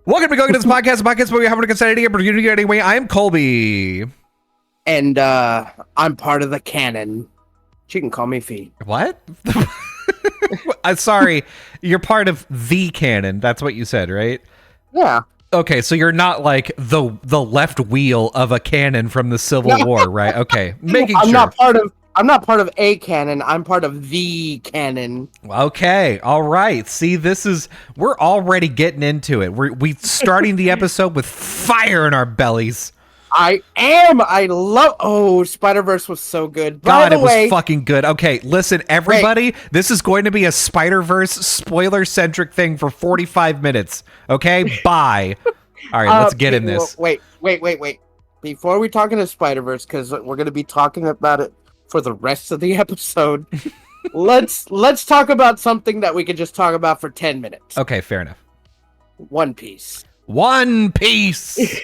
Welcome to Gettas Podcast, a podcast where we have a consider opportunity anyway. I am Colby. And I'm part of the canon. She can call me Fee. What? Sorry, you're part of the canon. That's what you said, right? Yeah. Okay, so you're not like the left wheel of a cannon from the Civil War, right? Okay, making I'm sure. I'm not part of a canon. I'm part of the canon. Okay, all right. See, we're already getting into it. We starting the episode with fire in our bellies. I am. I love. Oh, Spider-Verse was so good. God, it was fucking good. Okay, listen, everybody. This is going to be a Spider-Verse spoiler-centric thing for 45 minutes. Okay, bye. All right, let's get in this. Wait. Before we talk into Spider-Verse, because we're going to be talking about it for the rest of the episode, let's talk about something that we could just talk about for 10 minutes. Okay, fair enough. One Piece. One Piece.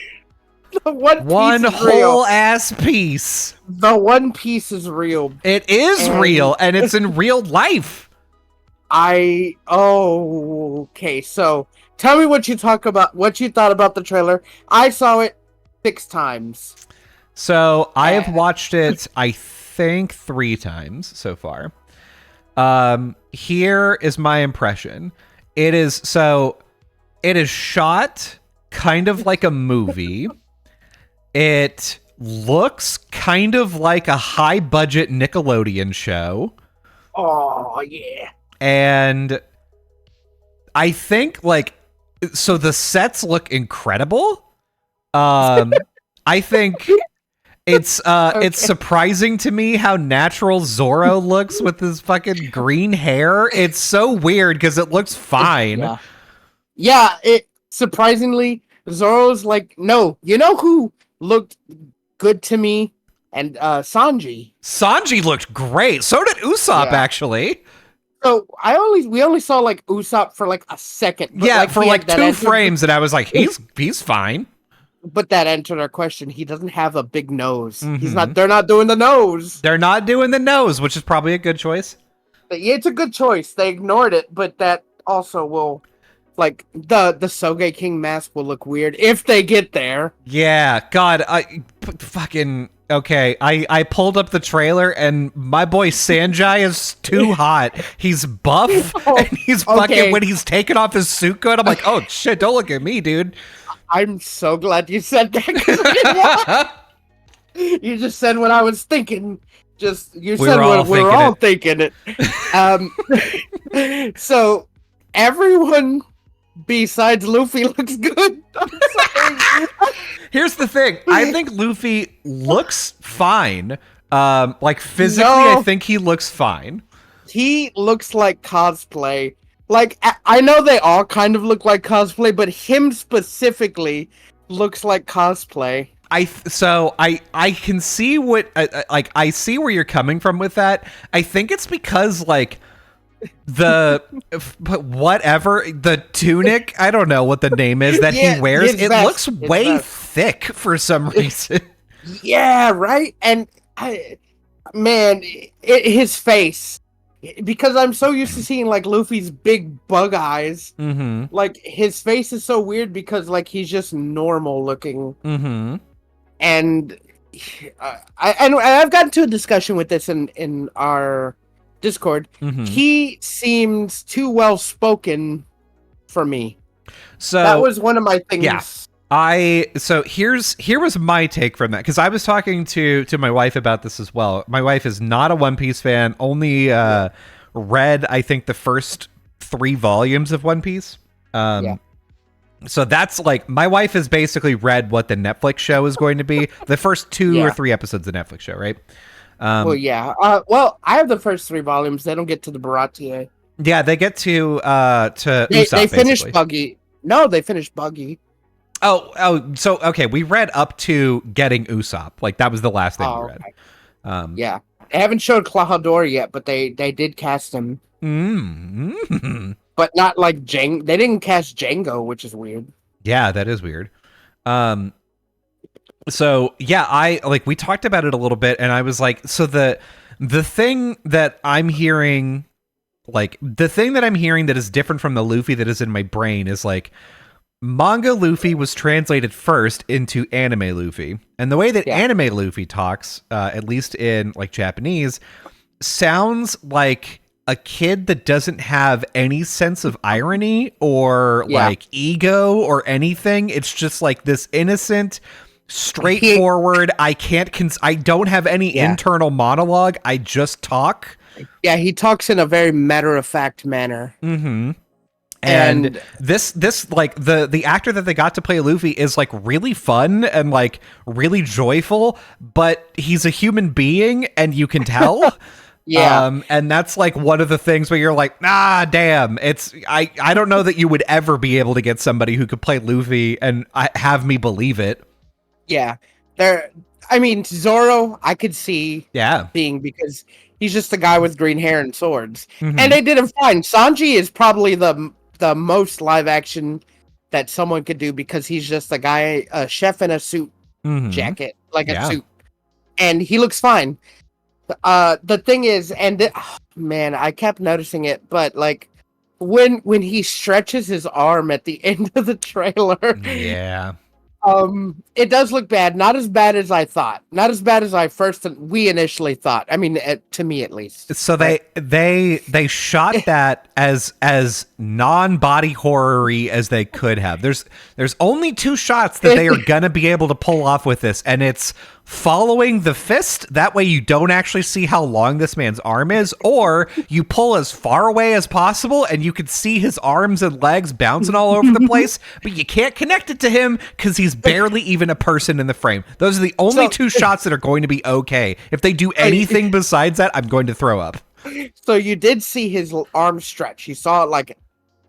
One whole ass piece. The One Piece is real. It is real, and it's in real life. Okay, so tell me what you thought about the trailer. I saw it 6 times. So I have watched it, I think 3 times so far. Here is my impression. It is shot kind of like a movie. It looks kind of like a high budget Nickelodeon show. Oh yeah. And I think so the sets look incredible. I think it's surprising to me how natural Zoro looks with his fucking green hair. It's so weird because it looks fine. Yeah, it surprisingly Zoro's no. You know who looked good to me? And Sanji. Sanji looked great. So did Usopp actually. So we only saw Usopp for a second. But, for 2 frames, and I was like, he's fine. But that answered our question. He doesn't have a big nose. Mm-hmm. They're not doing the nose. They're not doing the nose, which is probably a good choice. Yeah, it's a good choice. They ignored it, but that also will, the Soge King mask will look weird if they get there. Yeah, God, okay. I pulled up the trailer, and my boy Sanjay is too hot. He's buff, and he's fucking when he's taking off his suit coat. I'm like, oh shit, don't look at me, dude. I'm so glad you said that. You just said what I was thinking. You said what we're all thinking it. So everyone besides Luffy looks good. I'm sorry. Here's the thing. I think Luffy looks fine. Physically, I think he looks fine. He looks like cosplay. I know they all kind of look like cosplay, but him specifically looks like cosplay. I can see what I see where you're coming from with that. I think it's because the tunic, I don't know what the name is that he wears. It looks way thick for some reason. Yeah, right. And his face. Because I'm so used to seeing Luffy's big bug eyes, his face is so weird because he's just normal looking, and I've gotten to a discussion with this in our Discord. He seems too well spoken for me. So that was one of my things. Yeah. Here was my take from that, because I was talking to my wife about this as well. My wife is not a One Piece fan, only read I think the first 3 volumes of One Piece. So that's my wife has basically read what the Netflix show is going to be, the first 2 or 3 episodes of the Netflix show, right? Well, I have the first 3 volumes. They don't get to the Baratie. Yeah, they get to Usopp, they finished Buggy. No, they finished Buggy. So okay, we read up to getting Usopp. That was the last thing we read. Okay. Yeah, they haven't showed Klahadore yet, but they did cast him. But not Jang. They didn't cast Django, which is weird. Yeah, that is weird. So yeah, we talked about it a little bit, and I was like, so the thing that I'm hearing, that is different from the Luffy that is in my brain is manga Luffy was translated first into anime Luffy. And the way that anime Luffy talks, at least in like Japanese, sounds like a kid that doesn't have any sense of irony or like ego or anything. It's just like this innocent, straightforward, I don't have any internal monologue. I just talk. Yeah, he talks in a very matter-of-fact manner. Mm-hmm. And this like the actor that they got to play Luffy is like really fun and like really joyful, but he's a human being and you can tell. And that's like one of the things where you're like, nah, damn, I don't know that you would ever be able to get somebody who could play Luffy and have me believe it. Yeah. Zoro, I could see being, because he's just a guy with green hair and swords. Mm-hmm. And they did him fine. Sanji is probably the most live action that someone could do, because he's just a guy, a chef in a suit jacket, like a suit. And he looks fine. The thing is, man, I kept noticing it, but like when he stretches his arm at the end of the trailer, it does look bad. Not as bad as I thought. Not as bad as we initially thought. I mean, to me at least. So they shot that as non-body horror-y as they could have. There's only 2 shots that they are gonna be able to pull off with this, and it's following the fist. That way you don't actually see how long this man's arm is, or you pull as far away as possible and you can see his arms and legs bouncing all over the place, but you can't connect it to him because he's barely even a person in the frame. Those are the only 2 shots that are going to be okay. If they do anything besides that, I'm going to throw up. So you did see his arm stretch. You saw it like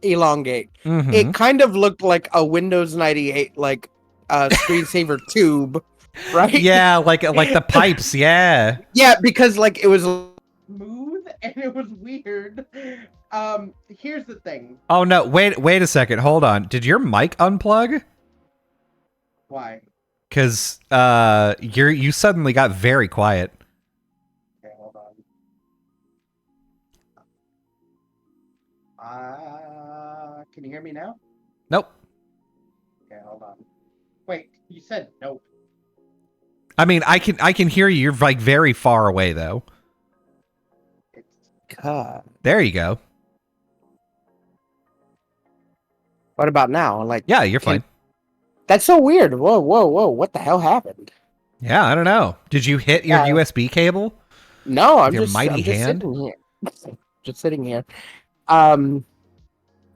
elongate. Mm-hmm. It kind of looked like a Windows 98 like screensaver tube. Right? Yeah, like the pipes, yeah. Yeah, because like it was smooth and it was weird. Here's the thing. Oh no, wait a second. Hold on. Did your mic unplug? Why? Cuz you suddenly got very quiet. Okay, hold on. Can you hear me now? Nope. Okay, hold on. Wait, you said nope. I mean, I can hear you. You're like very far away though. God. There you go. What about now? Like, yeah, you're fine. That's so weird. Whoa. What the hell happened? Yeah, I don't know. Did you hit your USB cable? No, I'm just sitting here. Just sitting here. What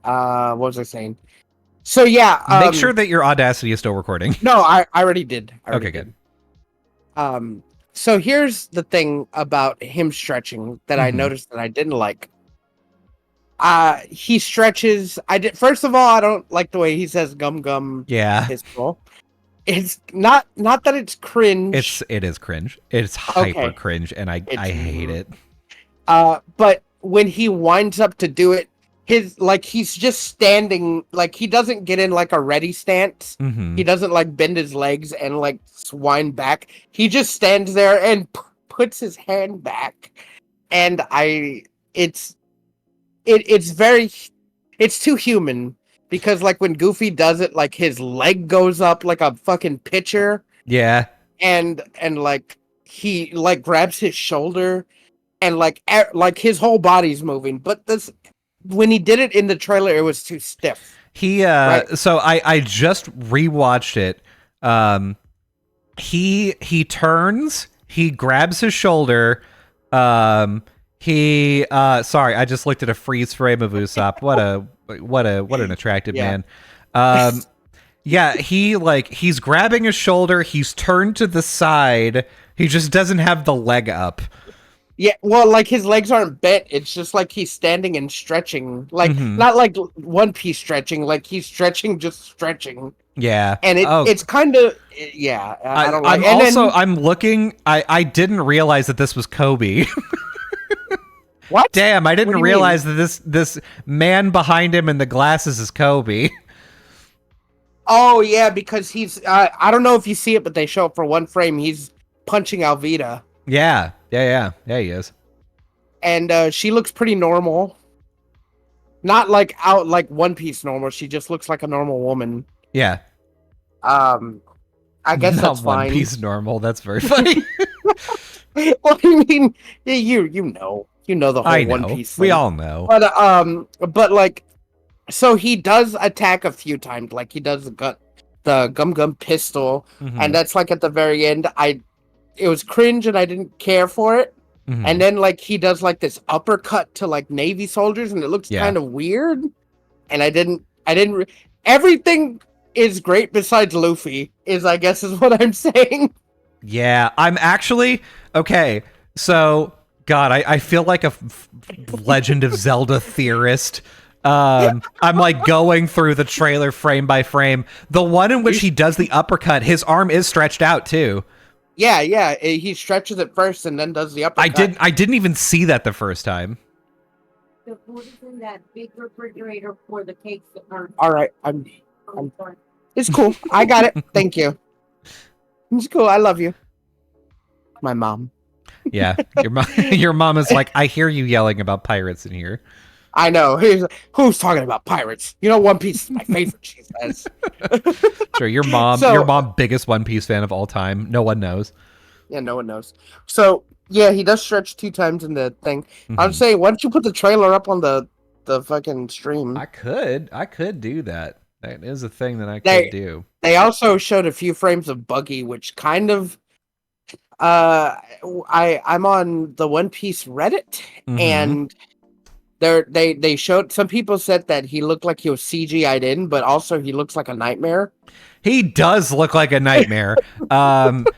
was I saying? So yeah, make sure that your Audacity is still recording. No, I already did. Okay, good. So here's the thing about him stretching that I noticed that I didn't like. He stretches. First of all, I don't like the way he says "gum gum." Yeah, his role. It's not that it's cringe. It is cringe. It's hyper cringe, and I hate it. But when he winds up to do it, he's just standing, like he doesn't get in like a ready stance. Mm-hmm. He doesn't like bend his legs and like wind back. He just stands there and puts his hand back, and it's too human, because like when Goofy does it, like his leg goes up like a fucking pitcher. Yeah, and like he like grabs his shoulder, and like his whole body's moving, but when he did it in the trailer, it was too stiff. So I just rewatched it. He turns, he grabs his shoulder. Sorry, I just looked at a freeze frame of Usopp. What an attractive man. Yeah, he's grabbing his shoulder, he's turned to the side, he just doesn't have the leg up. Yeah, well, like his legs aren't bent. It's just like he's standing and stretching, like not like One Piece stretching. Like he's just stretching. Yeah, and it's kind of I don't like. I'm looking. I didn't realize that this was Kobe. What? Damn! I didn't realize that this man behind him in the glasses is Kobe. Oh yeah, because he's. I don't know if you see it, but they show up for one frame. He's punching Alvida. Yeah, he is. And she looks pretty normal. Not like out like One Piece normal. She just looks like a normal woman. Yeah. I guess Not that's One fine. Piece normal. That's very funny. Well, I mean, you know the whole I know. One Piece thing. We all know. But like, so he does attack a few times. Like he does the gum pistol, and that's like at the very end. It was cringe, and I didn't care for it. And then like he does like this uppercut to like Navy soldiers, and it looks kind of weird. And I didn't. Everything is great besides Luffy. I guess is what I'm saying. Yeah, I'm actually okay. So, God, I feel like a Legend of Zelda theorist. I'm like going through the trailer frame by frame. The one in which he does the uppercut, his arm is stretched out too. Yeah. He stretches it first and then does the uppercut. I didn't even see that the first time. The food is in that big refrigerator for the cakes that are. All right, I'm It's cool. I got it. Thank you. It's cool. I love you. My mom. Yeah, your mom is like, I hear you yelling about pirates in here. I know. Who's talking about pirates? You know, One Piece is my favorite, she says. Sure, your mom, biggest One Piece fan of all time. No one knows. Yeah, no one knows. So, yeah, he does stretch 2 times in the thing. I'm saying, why don't you put the trailer up on the fucking stream? I could do that. That is a thing that I could do. They also showed a few frames of Buggy, which kind of I'm on the One Piece Reddit, and they showed, some people said that he looked like he was CGI'd in, but also he looks like a nightmare. He does look like a nightmare,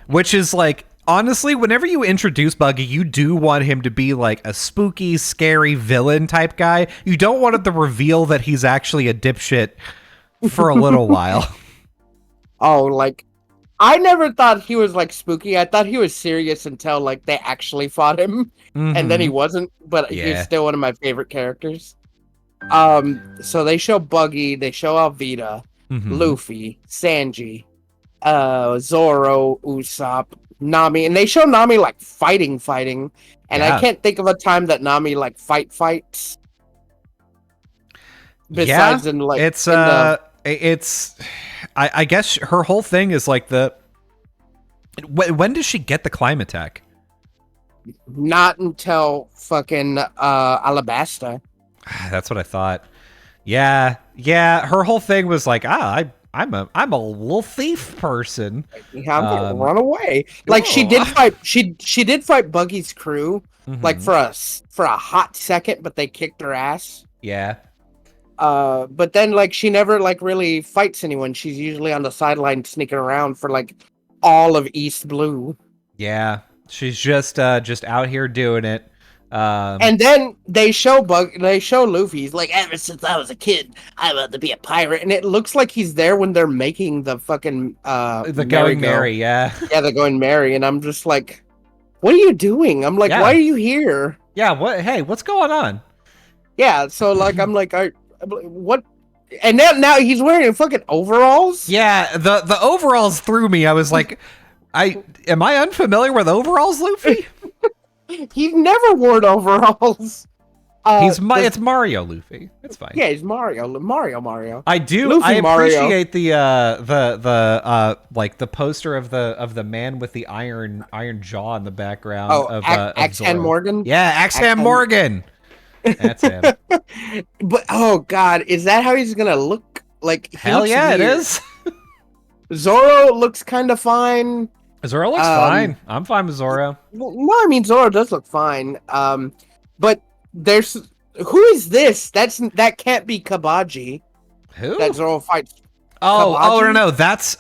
which is like, honestly, whenever you introduce Buggy, you do want him to be like a spooky, scary villain type guy. You don't want it to reveal that he's actually a dipshit for a little while. Oh, like, I never thought he was like spooky. I thought he was serious until like they actually fought him, and then he wasn't. But he's still one of my favorite characters. So they show Buggy, they show Alvida, Luffy, Sanji, Zoro, Usopp, Nami, and they show Nami like fighting, and I can't think of a time that Nami like fights. Besides in like it's I guess her whole thing is like when does she get the climb attack? Not until fucking Alabasta. That's what I thought. Yeah. Her whole thing was like, I'm a little thief person. Yeah, I'm gonna run away. Like she did fight. She did fight Buggy's crew like for a hot second, but they kicked her ass. Yeah. But then like she never like really fights anyone. She's usually on the sideline sneaking around for like all of East Blue. Yeah, she's just out here doing it. And then they show Luffy. He's like, ever since I was a kid, I wanted to be a pirate. And it looks like he's there when they're making the fucking the Going Merry, yeah. Yeah, the Going Merry. And I'm just like, what are you doing? I'm like, why are you here? Yeah, what's going on? Yeah, so like I'm like, what? And now he's wearing fucking overalls. Yeah, the overalls threw me. I was like, am I unfamiliar with overalls, Luffy? He's never worn overalls. It's Mario Luffy. It's fine. Yeah, he's Mario. I do. Luffy, I appreciate Mario. the like the poster of the man with the iron jaw in the background. Of Axehand Morgan. Yeah, Axehand Morgan. That's him. But oh god, is that how he's gonna look? Like hell yeah, weird. It is. Zoro looks kind of fine. Zoro looks fine. I'm fine with Zoro. No, I mean Zoro does look fine. But who is this? That can't be Kabaji. Who? That Zoro fights. No. That's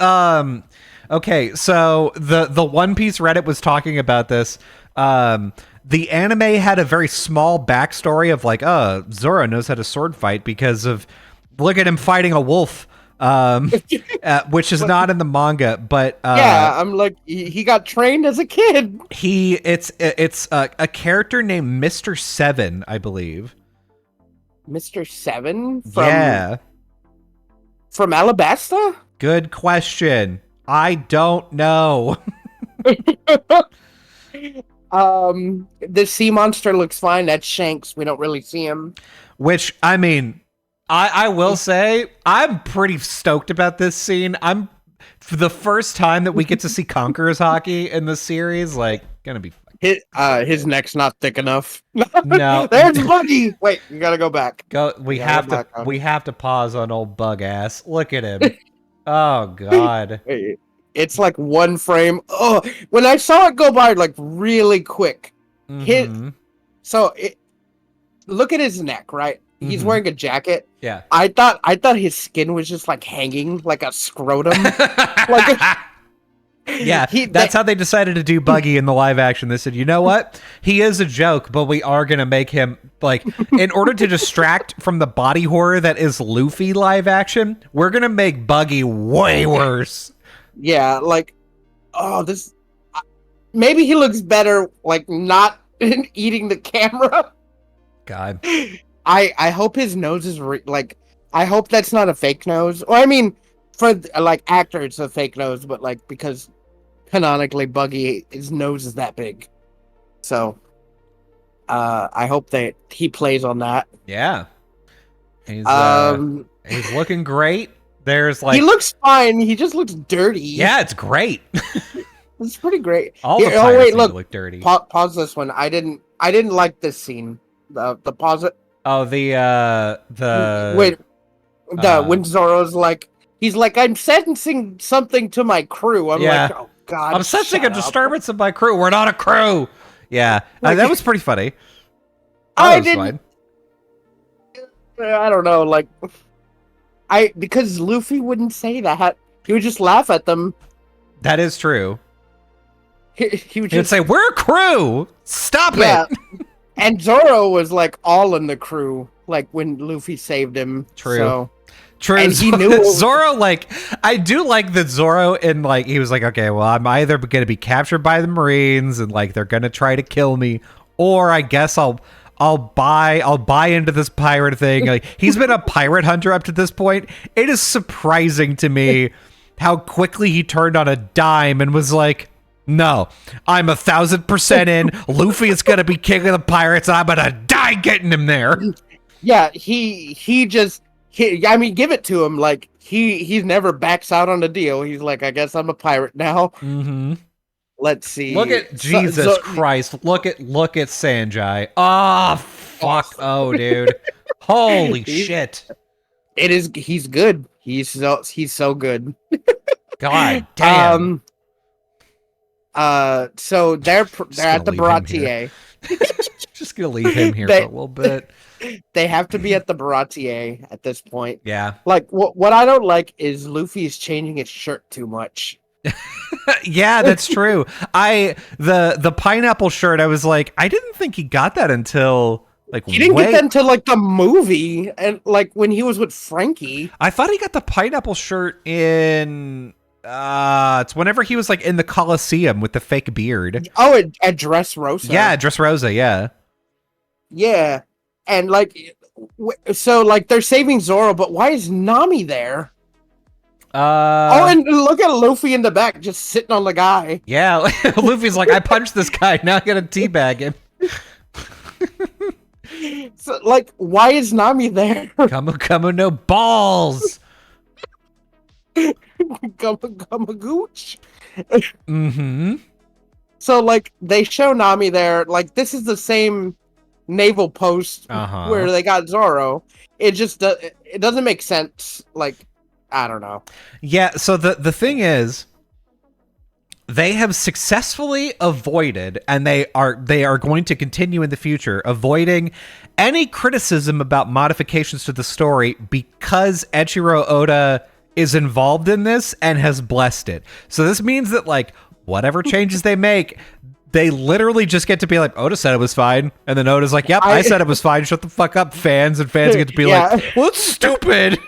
okay, so the One Piece Reddit was talking about this. The anime had a very small backstory of like, Zoro knows how to sword fight because of look at him fighting a wolf. Which is not in the manga, but yeah, I'm like he got trained as a kid. It's a character named Mr. Seven, I believe. Mr. Seven? From Alabasta? Good question. I don't know. The sea monster looks fine. That's Shanks. We don't really see him. Which, I mean, I will say, I'm pretty stoked about this scene. I'm, for the first time that we get to see Conqueror's hockey in the series, like, gonna be... His neck's not thick enough. No. There's Buggy! Wait, you gotta go back. We have to pause on old bug ass. Look at him. Oh, God. It's like one frame. Oh, when I saw it go by like really quick, look at his neck, right? He's wearing a jacket. Yeah. I thought his skin was just like hanging like a scrotum. That's how they decided to do Buggy in the live action. They said, you know what? He is a joke, but we are going to make him, like, in order to distract from the body horror that is Luffy live action, we're going to make Buggy way worse. Yeah, like, maybe he looks better, like, not eating the camera. God. I hope his nose is, I hope that's not a fake nose. Well, I mean, for, like, actor, it's a fake nose, but, like, because canonically Buggy, his nose is that big. So, I hope that he plays on that. Yeah. He's looking great. There's like... He looks fine. He just looks dirty. Yeah, it's great. It's pretty great. All the pirates look dirty. Pause this one. I didn't like this scene. The pause it. Oh, when Zoro's like, he's like, I'm sentencing something to my crew. I'm like, oh God, I'm sensing a disturbance of my crew. We're not a crew. Yeah, like, that was pretty funny. I don't know, like, because Luffy wouldn't say that. He would just laugh at them. That is true. He would say, "We're a crew. Stop it." And Zoro was like all in the crew, like when Luffy saved him. True. So. True. And he knew Zoro, like, I do like that Zoro, and like, he was like, okay, well, I'm either going to be captured by the Marines and like they're going to try to kill me, or I guess I'll buy into this pirate thing. Like, he's been a pirate hunter up to this point. It is surprising to me how quickly he turned on a dime and was like, no, I'm 1,000% in. Luffy is going to be king of the pirates, and I'm going to die getting him there. Yeah, I mean, give it to him. Like, he never backs out on the deal. He's like, I guess I'm a pirate now. Mm-hmm. Let's see. Look at Jesus Christ. Look at Sanjay. Oh, fuck. Oh, dude. Holy shit. He's good. He's so good. God damn. So they're at the Baratier. Just gonna leave him here for a little bit. They have to be at the Baratier at this point. Yeah. Like, what I don't like is Luffy's changing his shirt too much. Yeah, that's true. The pineapple shirt, I was like, I didn't think he got that until like he didn't get that until like the movie, and like when he was with Frankie. I thought he got the pineapple shirt in it's whenever he was like in the Coliseum with the fake beard. Oh, at Dressrosa. Yeah, Dressrosa, yeah. Yeah. And like so like they're saving Zoro, but why is Nami there? And look at Luffy in the back, just sitting on the guy. Yeah, Luffy's like, I punched this guy, now I gotta teabag him. So, like, why is Nami there? Come no balls. Come gooch. Mm-hmm. So, like, they show Nami there. Like, this is the same naval post where they got Zoro. It just it doesn't make sense. Like, I don't know. Yeah, so the thing is, they have successfully avoided, and they are going to continue in the future, avoiding any criticism about modifications to the story because Eiichiro Oda is involved in this and has blessed it. So this means that, like, whatever changes they make, they literally just get to be like, Oda said it was fine. And then Oda's like, yep, I said it was fine. Shut the fuck up, fans. And fans get to be like, well, it's stupid.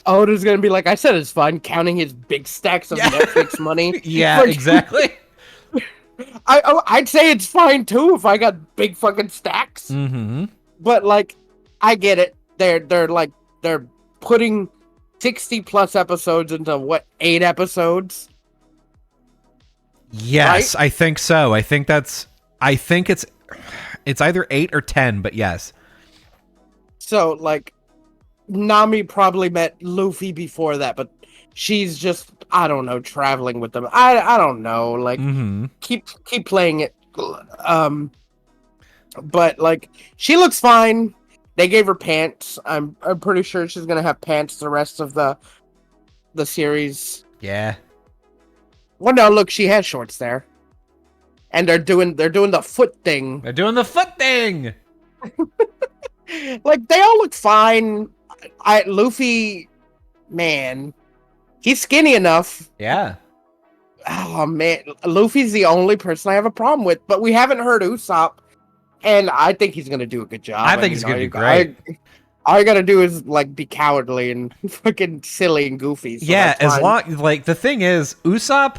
Oda's going to be like, I said it's fine, counting his big stacks of Netflix money. Yeah, exactly. I'd say it's fine, too, if I got big fucking stacks. Mm-hmm. But, like, I get it. They're putting 60-plus episodes into, 8 episodes? Yes, right? I think so. I think that's I think it's either 8 or 10, but yes. So like, Nami probably met Luffy before that, but she's just, I don't know, traveling with them. I don't know. Like, keep playing it. But like, she looks fine. They gave her pants. I'm pretty sure she's gonna have pants the rest of the series. Yeah. Well, no, look, she has shorts there, and they're doing the foot thing. They're doing the foot thing. Like, they all look fine. Luffy, man, he's skinny enough. Yeah. Oh man, Luffy's the only person I have a problem with, but we haven't heard Usopp, and I think he's gonna do a good job. I think he's gonna do great. All you gotta do is like be cowardly and fucking silly and goofy. So yeah, as long like the thing is, Usopp,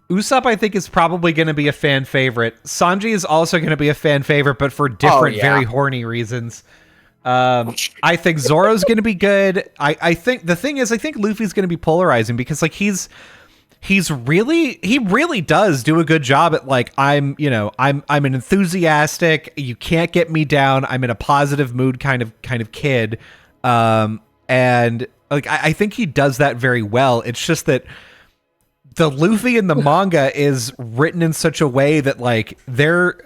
I think is probably gonna be a fan favorite. Sanji is also gonna be a fan favorite, but for different, very horny reasons. I think Zoro's gonna be good. I think the thing is, I think Luffy's gonna be polarizing because like he really does do a good job at like, I'm an enthusiastic, you can't get me down, I'm in a positive mood kind of kid. And like I think he does that very well. It's just that the Luffy in the manga is written in such a way that like there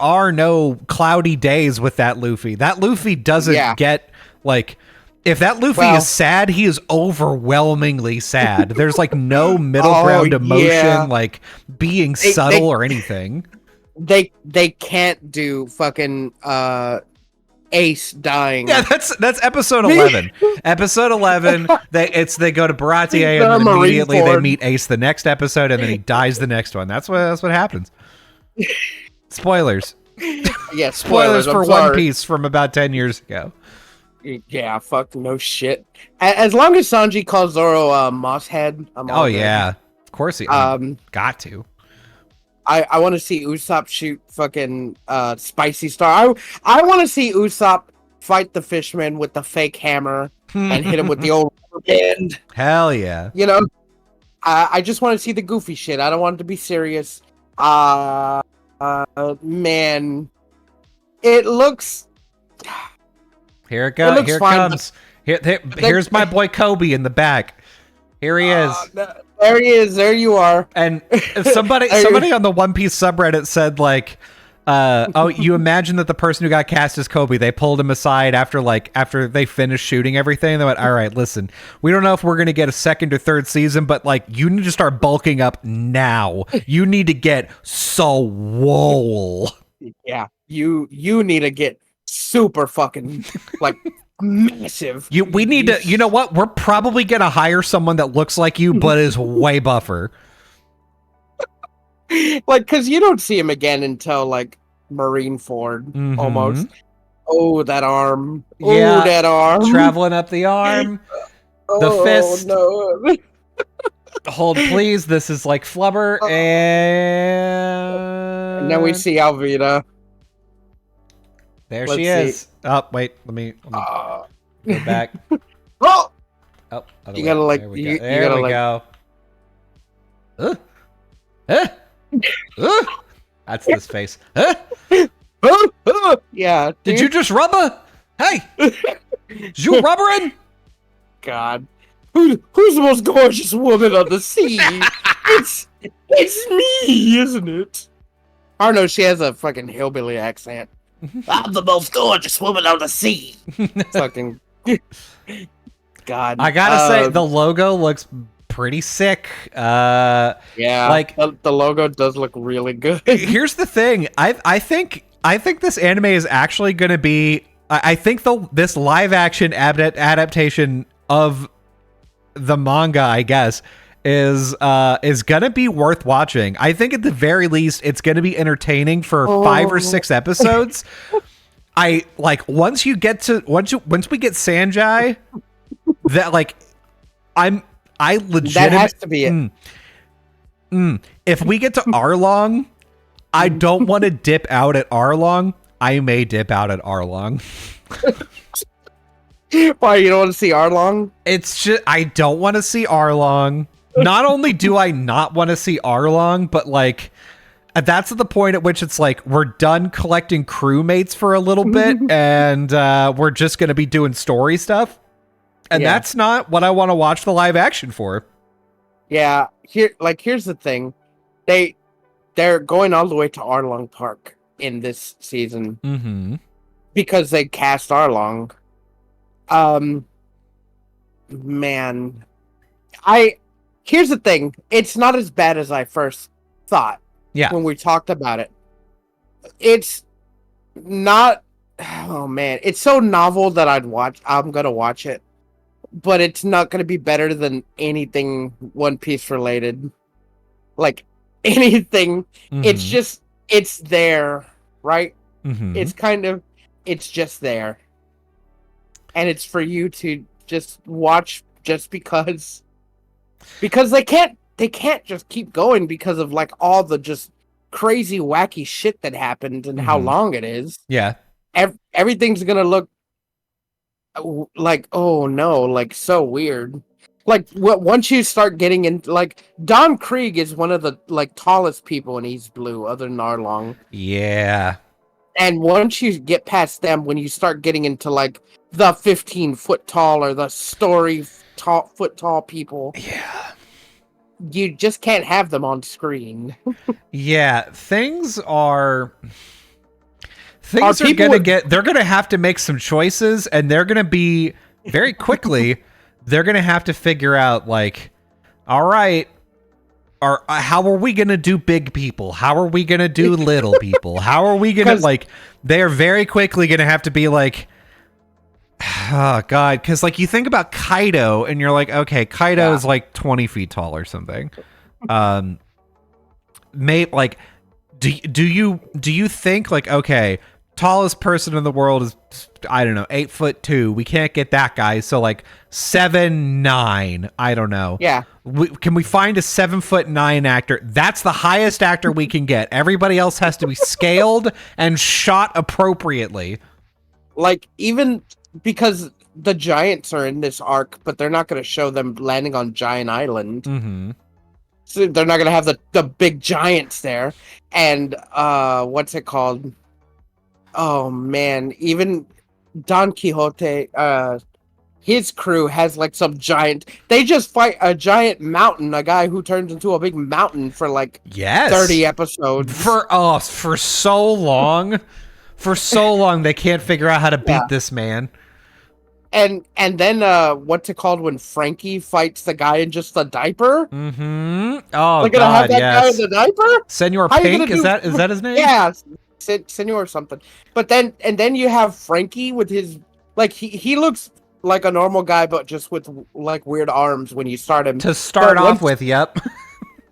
are no cloudy days with that Luffy. That Luffy doesn't get like, if that Luffy is sad, he is overwhelmingly sad. There's like no middle ground emotion, like being subtle or anything. They can't do fucking Ace dying. Yeah, that's episode 11. Episode 11, they go to Baratie and then immediately they meet Ace the next episode and then he dies the next one. That's what happens. Spoilers. Yeah, spoilers for One Piece from about 10 years ago. Yeah, fuck, no shit. As long as Sanji calls Zoro Mosshead, I'm all good. Yeah, of course he got to. I want to see Usopp shoot fucking Spicy Star. I want to see Usopp fight the Fishman with the fake hammer and hit him with the old band. Hell yeah. You know, I just want to see the goofy shit. I don't want it to be serious. Man, it looks. Here it goes. Here it comes. Here's my boy Kobe in the back. Here he is. There he is. There you are. And somebody on the One Piece subreddit said like, "Oh, you imagine that the person who got cast as Kobe, they pulled him aside after they finished shooting everything. They went, all right, listen, we don't know if we're gonna get a second or third season, but like, you need to start bulking up now. You need to get swole. Yeah, you need to get super fucking like." Massive. We need to, you know what? We're probably gonna hire someone that looks like you but is way buffer. Like, cause you don't see him again until like Marineford almost. Oh, that arm. Yeah, oh, that arm. Traveling up the arm. The fist. No. Hold please. This is like flubber and then we see Alvida. There she is. Oh, wait. Let me go back. Oh! Oh, you gotta like. There we go. That's this face. Yeah. Did you just rubber? Hey! Did you rubbering? God. Who's the most gorgeous woman on the sea? it's me, isn't it? Oh no, she has a fucking hillbilly accent. I'm the most gorgeous woman on the sea. Fucking God. I gotta say, the logo looks pretty sick. Yeah, like the logo does look really good. Here's the thing. I think this anime is actually gonna be. I think this live action adaptation of the manga, I guess, is gonna be worth watching. I think at the very least it's gonna be entertaining for 5 or 6 episodes. I like once we get Sanjay, that like I legitimately that has to be it. If we get to Arlong, I don't want to dip out at Arlong. I may dip out at Arlong. Why, you don't want to see Arlong? It's just I don't want to see Arlong. Not only do I not want to see Arlong, but like That's the point at which it's like we're done collecting crewmates for a little bit, and we're just going to be doing story stuff. And that's not what I want to watch the live action for. Yeah, here's the thing. They're going all the way to Arlong Park in this season because they cast Arlong. Man, here's the thing. It's not as bad as I first thought. Yeah. When we talked about it, it's not. Oh man, it's so novel that I'm gonna watch it, but it's not gonna be better than anything One Piece related. Like anything, it's there, right? It's just there, and it's for you to just watch just because they can't just keep going because of like all the just crazy wacky shit that happened and how long it is. Yeah. Everything's gonna look like, oh no, like so weird. Like once you start getting in, like Don Krieg is one of the like tallest people in East Blue other than Arlong. Yeah. And once you get past them, when you start getting into like the 15-foot tall or the foot tall people. Yeah. You just can't have them on screen. Yeah, things are they're gonna have to make some choices, and they're gonna be very quickly they're gonna have to figure out like, all right, how are we gonna do big people? How are we gonna do little people? How are we gonna like? They're very quickly gonna have to be like, oh god, because like you think about Kaido and you're like, okay, Kaido is like 20 feet tall or something. Like, do you think like, okay, tallest person in the world is, I don't know, 8'2". We can't get that guy, so like 7'9". I don't know. Yeah. Can we find a 7'9" actor? That's the highest actor we can get. Everybody else has to be scaled and shot appropriately. Like even because the giants are in this arc, but they're not going to show them landing on Giant Island. So they're not going to have the big giants there. And what's it called? Oh man, even Don Quixote, his crew has like some giant. They just fight a giant mountain, a guy who turns into a big mountain for like 30 episodes. For so long. For so long, they can't figure out how to beat this man. And then what's it called when Frankie fights the guy in just the diaper? Oh, they're gonna have that guy in the diaper? Senor Pink, is that his name? Yeah, Senor something. But then you have Frankie with his like he looks like a normal guy, but just with like weird arms when you start him. To start off with, yep.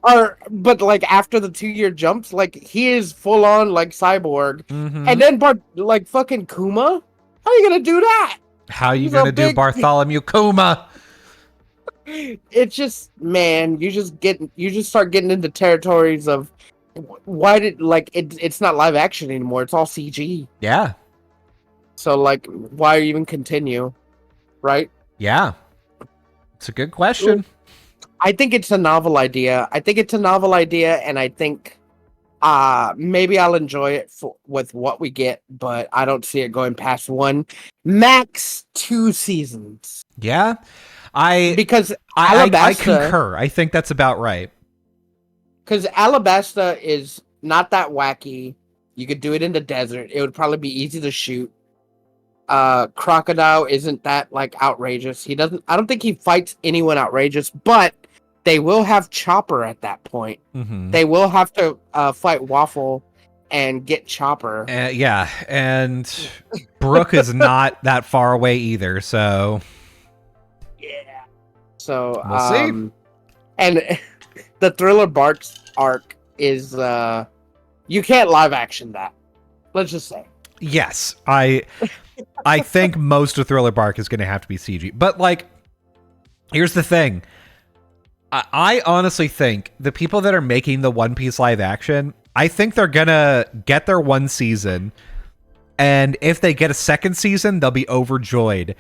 But like after the 2-year jumps, like he is full on like cyborg. And then like fucking Kuma, how are you gonna do that? How are you gonna do Bartholomew Kuma? It's just, man, you just start getting into territories of why did like it's not live action anymore, it's all CG. Yeah. So like why even continue? Right? Yeah. It's a good question. I think it's a novel idea. And I think maybe I'll enjoy it with what we get, but I don't see it going past 1, max 2 seasons. Yeah. Because I concur. I think that's about right. Because Alabasta is not that wacky. You could do it in the desert. It would probably be easy to shoot. Crocodile isn't that like outrageous. I don't think he fights anyone outrageous, but they will have Chopper at that point. They will have to fight Waffle and get Chopper. Yeah, and Brooke is not that far away either, so... Yeah. So, we'll see. And the Thriller Barks arc is... you can't live action that. Let's just say. Yes, I think most of Thriller Bark is going to have to be CG. But, like, here's the thing. I honestly think the people that are making the One Piece live action, I think they're gonna get their 1 season, and if they get a 2nd season, they'll be overjoyed.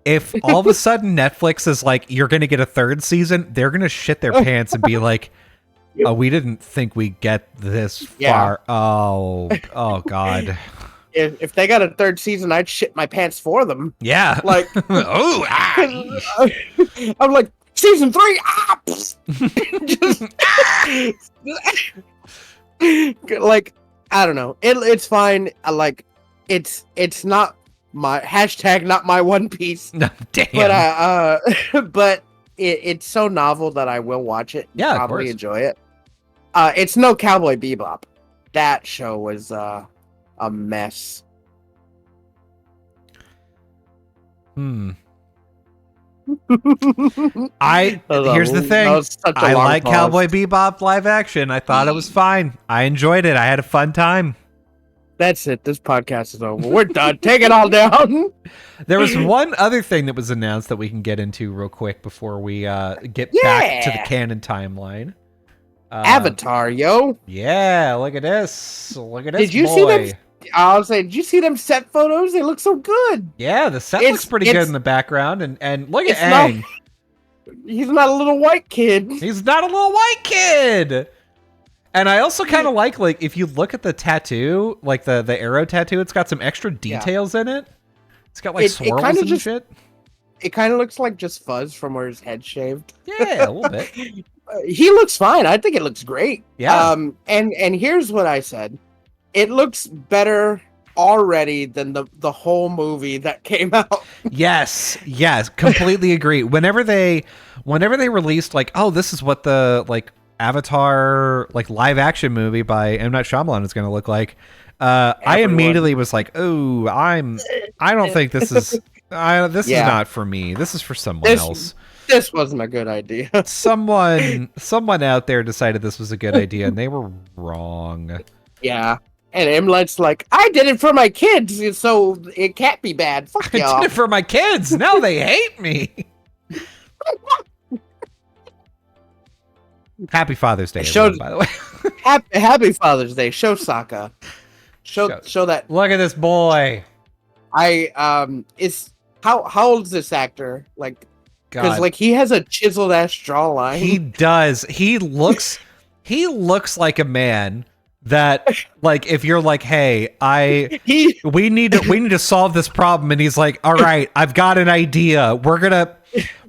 If all of a sudden Netflix is like, you're gonna get a 3rd season, they're gonna shit their pants and be like, we didn't think we'd get this Yeah. far. Oh God. If they got a third season, I'd shit my pants for them. Yeah. Like, Oh, I'm like, season 3. Just, like, I don't know. It's fine. It's not my hashtag, not my One Piece. no, damn. But but it's so novel that I will watch it. Yeah, probably enjoy it. It's no Cowboy Bebop. That show was a mess. Here's the thing. I like Cowboy Bebop live action. I thought it was fine. I enjoyed it. I had a fun time. That's it. This podcast is over. We're done. Take it all down. There was one other thing that was announced that we can get into real quick before we get back to the canon timeline. Avatar, yo. Yeah, look at this. Look at this. Did you see them? I was saying, did you see them set photos? They look so good. Yeah, the set looks pretty good in the background, and look at Aang. He's not a little white kid. He's not a little white kid. And I also kind of like if you look at the tattoo, like the arrow tattoo, it's got some extra details in it. It's got like swirls and shit. It kind of looks like just fuzz from where his head's shaved. Yeah, a little bit. He looks fine. I think it looks great. Yeah. And here's what I said. It looks better already than the whole movie that came out. Yes, completely agree. Whenever they released like, oh, this is what the like Avatar like live action movie by M. Night Shyamalan is going to look like, I immediately was like, oh, I don't think this is this is not for me. This is for someone else. This wasn't a good idea. Someone out there decided this was a good idea, and they were wrong. Yeah. And M. Night's like, I did it for my kids, so it can't be bad. Fuck y'all. I did it for my kids. Now they hate me. Happy Father's Day, everyone, by the way. Happy Father's Day. Show Sokka. Show that. Look at this boy. Is how old is this actor? Like, because like he has a chiseled ass jawline. He does. He looks like a man that, like, if you're like, hey, we need to solve this problem, and he's like, all right, I've got an idea. We're gonna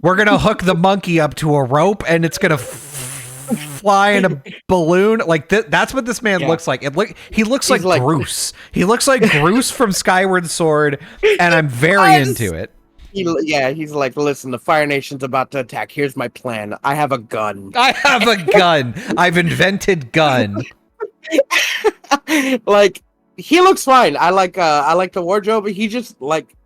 hook the monkey up to a rope, and it's gonna fly in a balloon. Like that's what this man looks like. He looks like Bruce. He looks like Bruce from Skyward Sword, and I'm very into it. He's like, listen, the Fire Nation's about to attack. Here's my plan. I have a gun. I've invented gun. Like, he looks fine. I like the wardrobe, but he just like,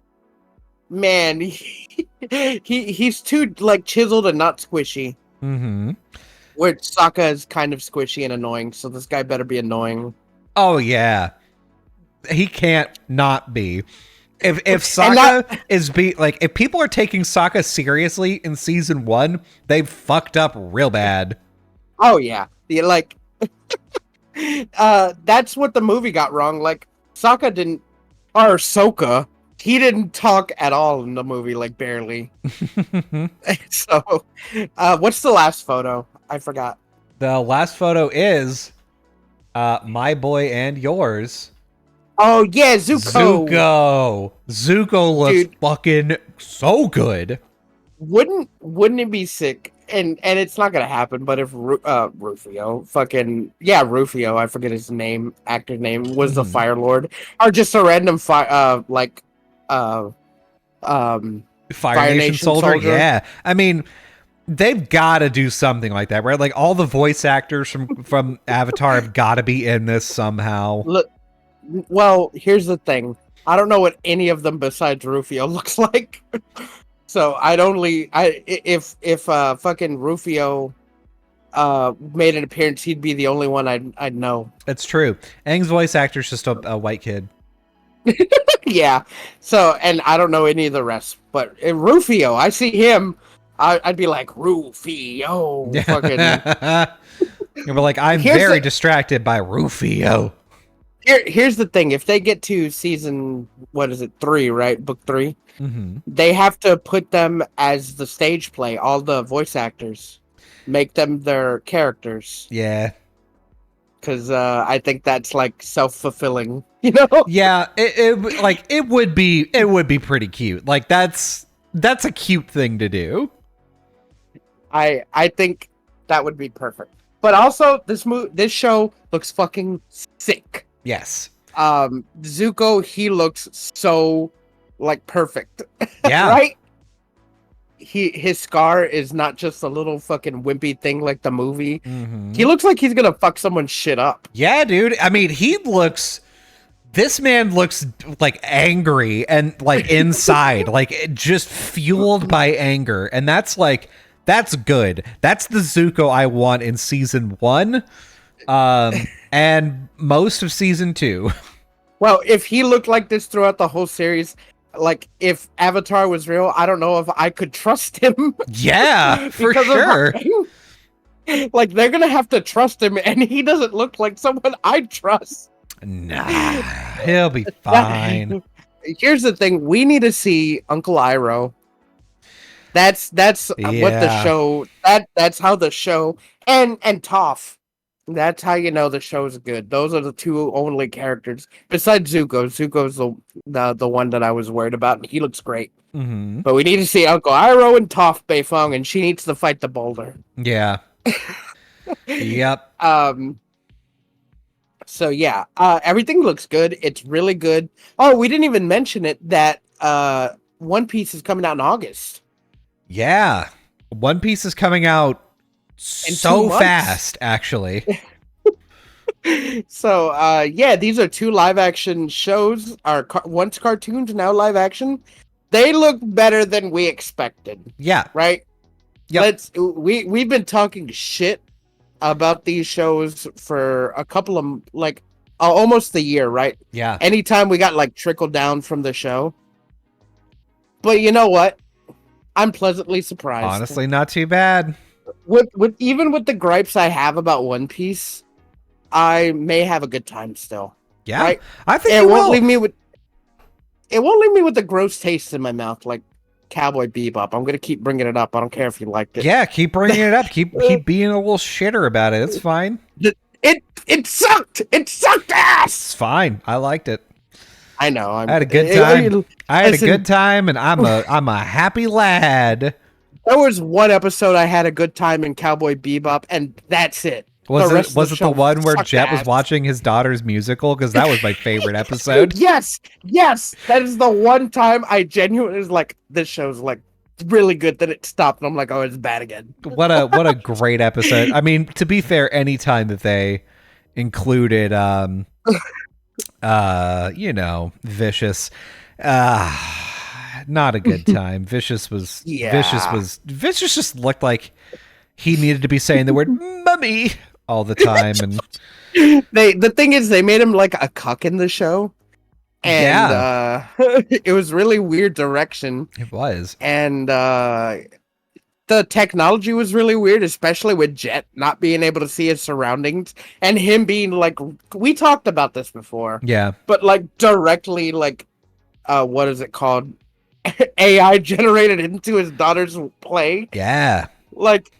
man, he's too like chiseled and not squishy. Mm-hmm. Where Sokka is kind of squishy and annoying, so this guy better be annoying. Oh yeah, he can't not be. If Sokka if people are taking Sokka seriously in season 1, they've fucked up real bad. Oh yeah, like that's what the movie got wrong. Like Sokka he didn't talk at all in the movie, like barely. So, what's the last photo? I forgot. The last photo is my boy and yours. Oh yeah, Zuko. Zuko looks fucking so good. Wouldn't it be sick? And it's not gonna happen. But if Rufio, I forget his name, actor name, was the Fire Lord, or just a random Fire Nation soldier. Yeah, I mean, they've got to do something like that, right? Like all the voice actors from Avatar have got to be in this somehow. Look. Well, here's the thing. I don't know what any of them besides Rufio looks like. So if fucking Rufio made an appearance, he'd be the only one I'd know. That's true. Aang's voice actor is just a white kid. Yeah. So, and I don't know any of the rest, but Rufio, I see him, I'd be like, Rufio. Fucking. You're like, I'm very distracted by Rufio. Here's the thing. If they get to season, 3, right? Book 3, they have to put them as the stage play, all the voice actors. make them their characters. Yeah. Because I think that's like self-fulfilling, you know? Yeah, it would be pretty cute. Like that's a cute thing to do. I think that would be perfect. But also this show looks fucking sick. Yes. Zuko, he looks so like perfect. Yeah. Right? His scar is not just a little fucking wimpy thing like the movie. Mm-hmm. He looks like he's gonna fuck someone's shit up. Yeah, dude. I mean, this man looks like angry and like inside, like just fueled by anger. And that's good. That's the Zuko I want in season 1. And most of season 2. Well, if he looked like this throughout the whole series, like if Avatar was real, I don't know if I could trust him. Yeah, for sure. Like they're gonna have to trust him, and he doesn't look like someone I trust. Nah, he'll be fine. Here's the thing: we need to see Uncle Iroh. That's what the show. That's how the show and Toph. That's how you know the show's good. Those are the two only characters besides Zuko. Zuko's the one that I was worried about. He looks great, but we need to see Uncle Iroh and Toph Beifong, and she needs to fight the boulder. Yeah. Yep. So yeah, everything looks good. It's really good. Oh, we didn't even mention it that One Piece is coming out in August. Yeah, One Piece is coming out so fast, actually. So yeah, these are 2 live action shows. Once cartoons, now live action. They look better than we expected. Yeah. Right. Yep. We've been talking shit about these shows for a couple of like almost a year, right? Yeah. Anytime we got like trickled down from the show. But you know what? I'm pleasantly surprised. Honestly, not too bad. With even with the gripes I have about One Piece, I may have a good time still. Yeah. Right? I think it won't leave me with the gross taste in my mouth like Cowboy Bebop. I'm gonna keep bringing it up. I don't care if you liked it. Yeah, keep bringing it up. Keep being a little shitter about it. It's fine. It sucked. It sucked ass. It's fine. I liked it. I know. I had a good time. I had a good time, and I'm a happy lad. There was one episode I had a good time in Cowboy Bebop, and that's it. Was it the one where Jet was watching his daughter's musical? Because that was my favorite episode. Yes. That is the one time I genuinely was like, this show's like really good. Then it stopped, and I'm like, oh, it's bad again. What a great episode. I mean, to be fair, anytime that they included Vicious, not a good time. Vicious just looked like he needed to be saying the word mummy all the time. And the thing is, they made him like a cuck in the show, and it was really weird direction. It was, and the technology was really weird, especially with Jet not being able to see his surroundings and him being like, we talked about this before. Yeah. But like directly like, what is it called? AI generated into his daughter's play. Yeah. Like,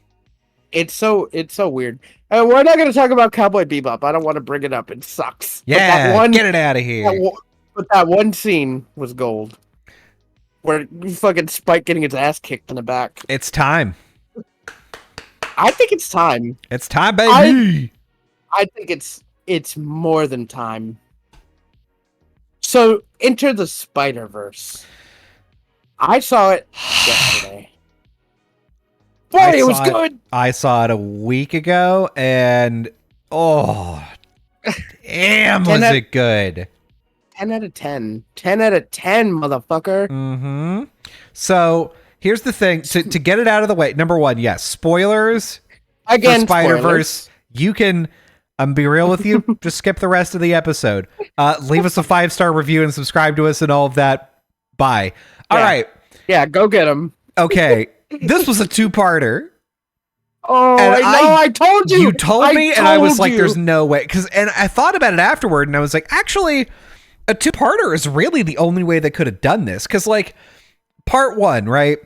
it's so weird. And we're not going to talk about Cowboy Bebop. I don't want to bring it up. It sucks. Yeah. Get it out of here. But that one scene was gold. Where fucking Spike getting his ass kicked in the back. It's time. I think it's time. It's time, baby. I think it's more than time. So, Enter the Spider-Verse. I saw it yesterday. Boy, it was good. I saw it a week ago, and damn, was it good. 10 out of 10. 10 out of 10, motherfucker. Mm-hmm. So here's the thing. To get it out of the way, number one, yes, spoilers. Again, for Spider-Verse. You can, I'm be real with you, just skip the rest of the episode. Leave us a 5-star review and subscribe to us and all of that. Bye. All right. Yeah, go get them. Okay. This was a 2-parter. Oh, and I told you. You told me, and I was like, there's no way. And I thought about it afterward, and I was like, actually, a 2-parter is really the only way they could have done this. Because, like, part 1, right?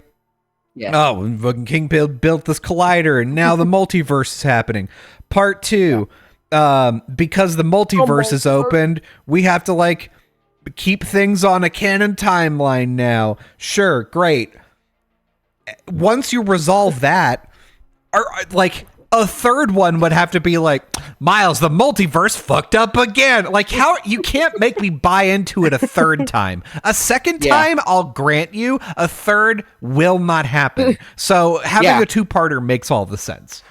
Yeah. Oh, and fucking Kingpin built this collider, and now the multiverse is happening. Part 2, because the multiverse is opened, we have to like keep things on a canon timeline now. Sure, great. Once you resolve that, like a third one would have to be like, Miles, the multiverse fucked up again. Like, how you can't make me buy into it a third time. A second time, I'll grant you. A third will not happen. So having a two-parter makes all the sense.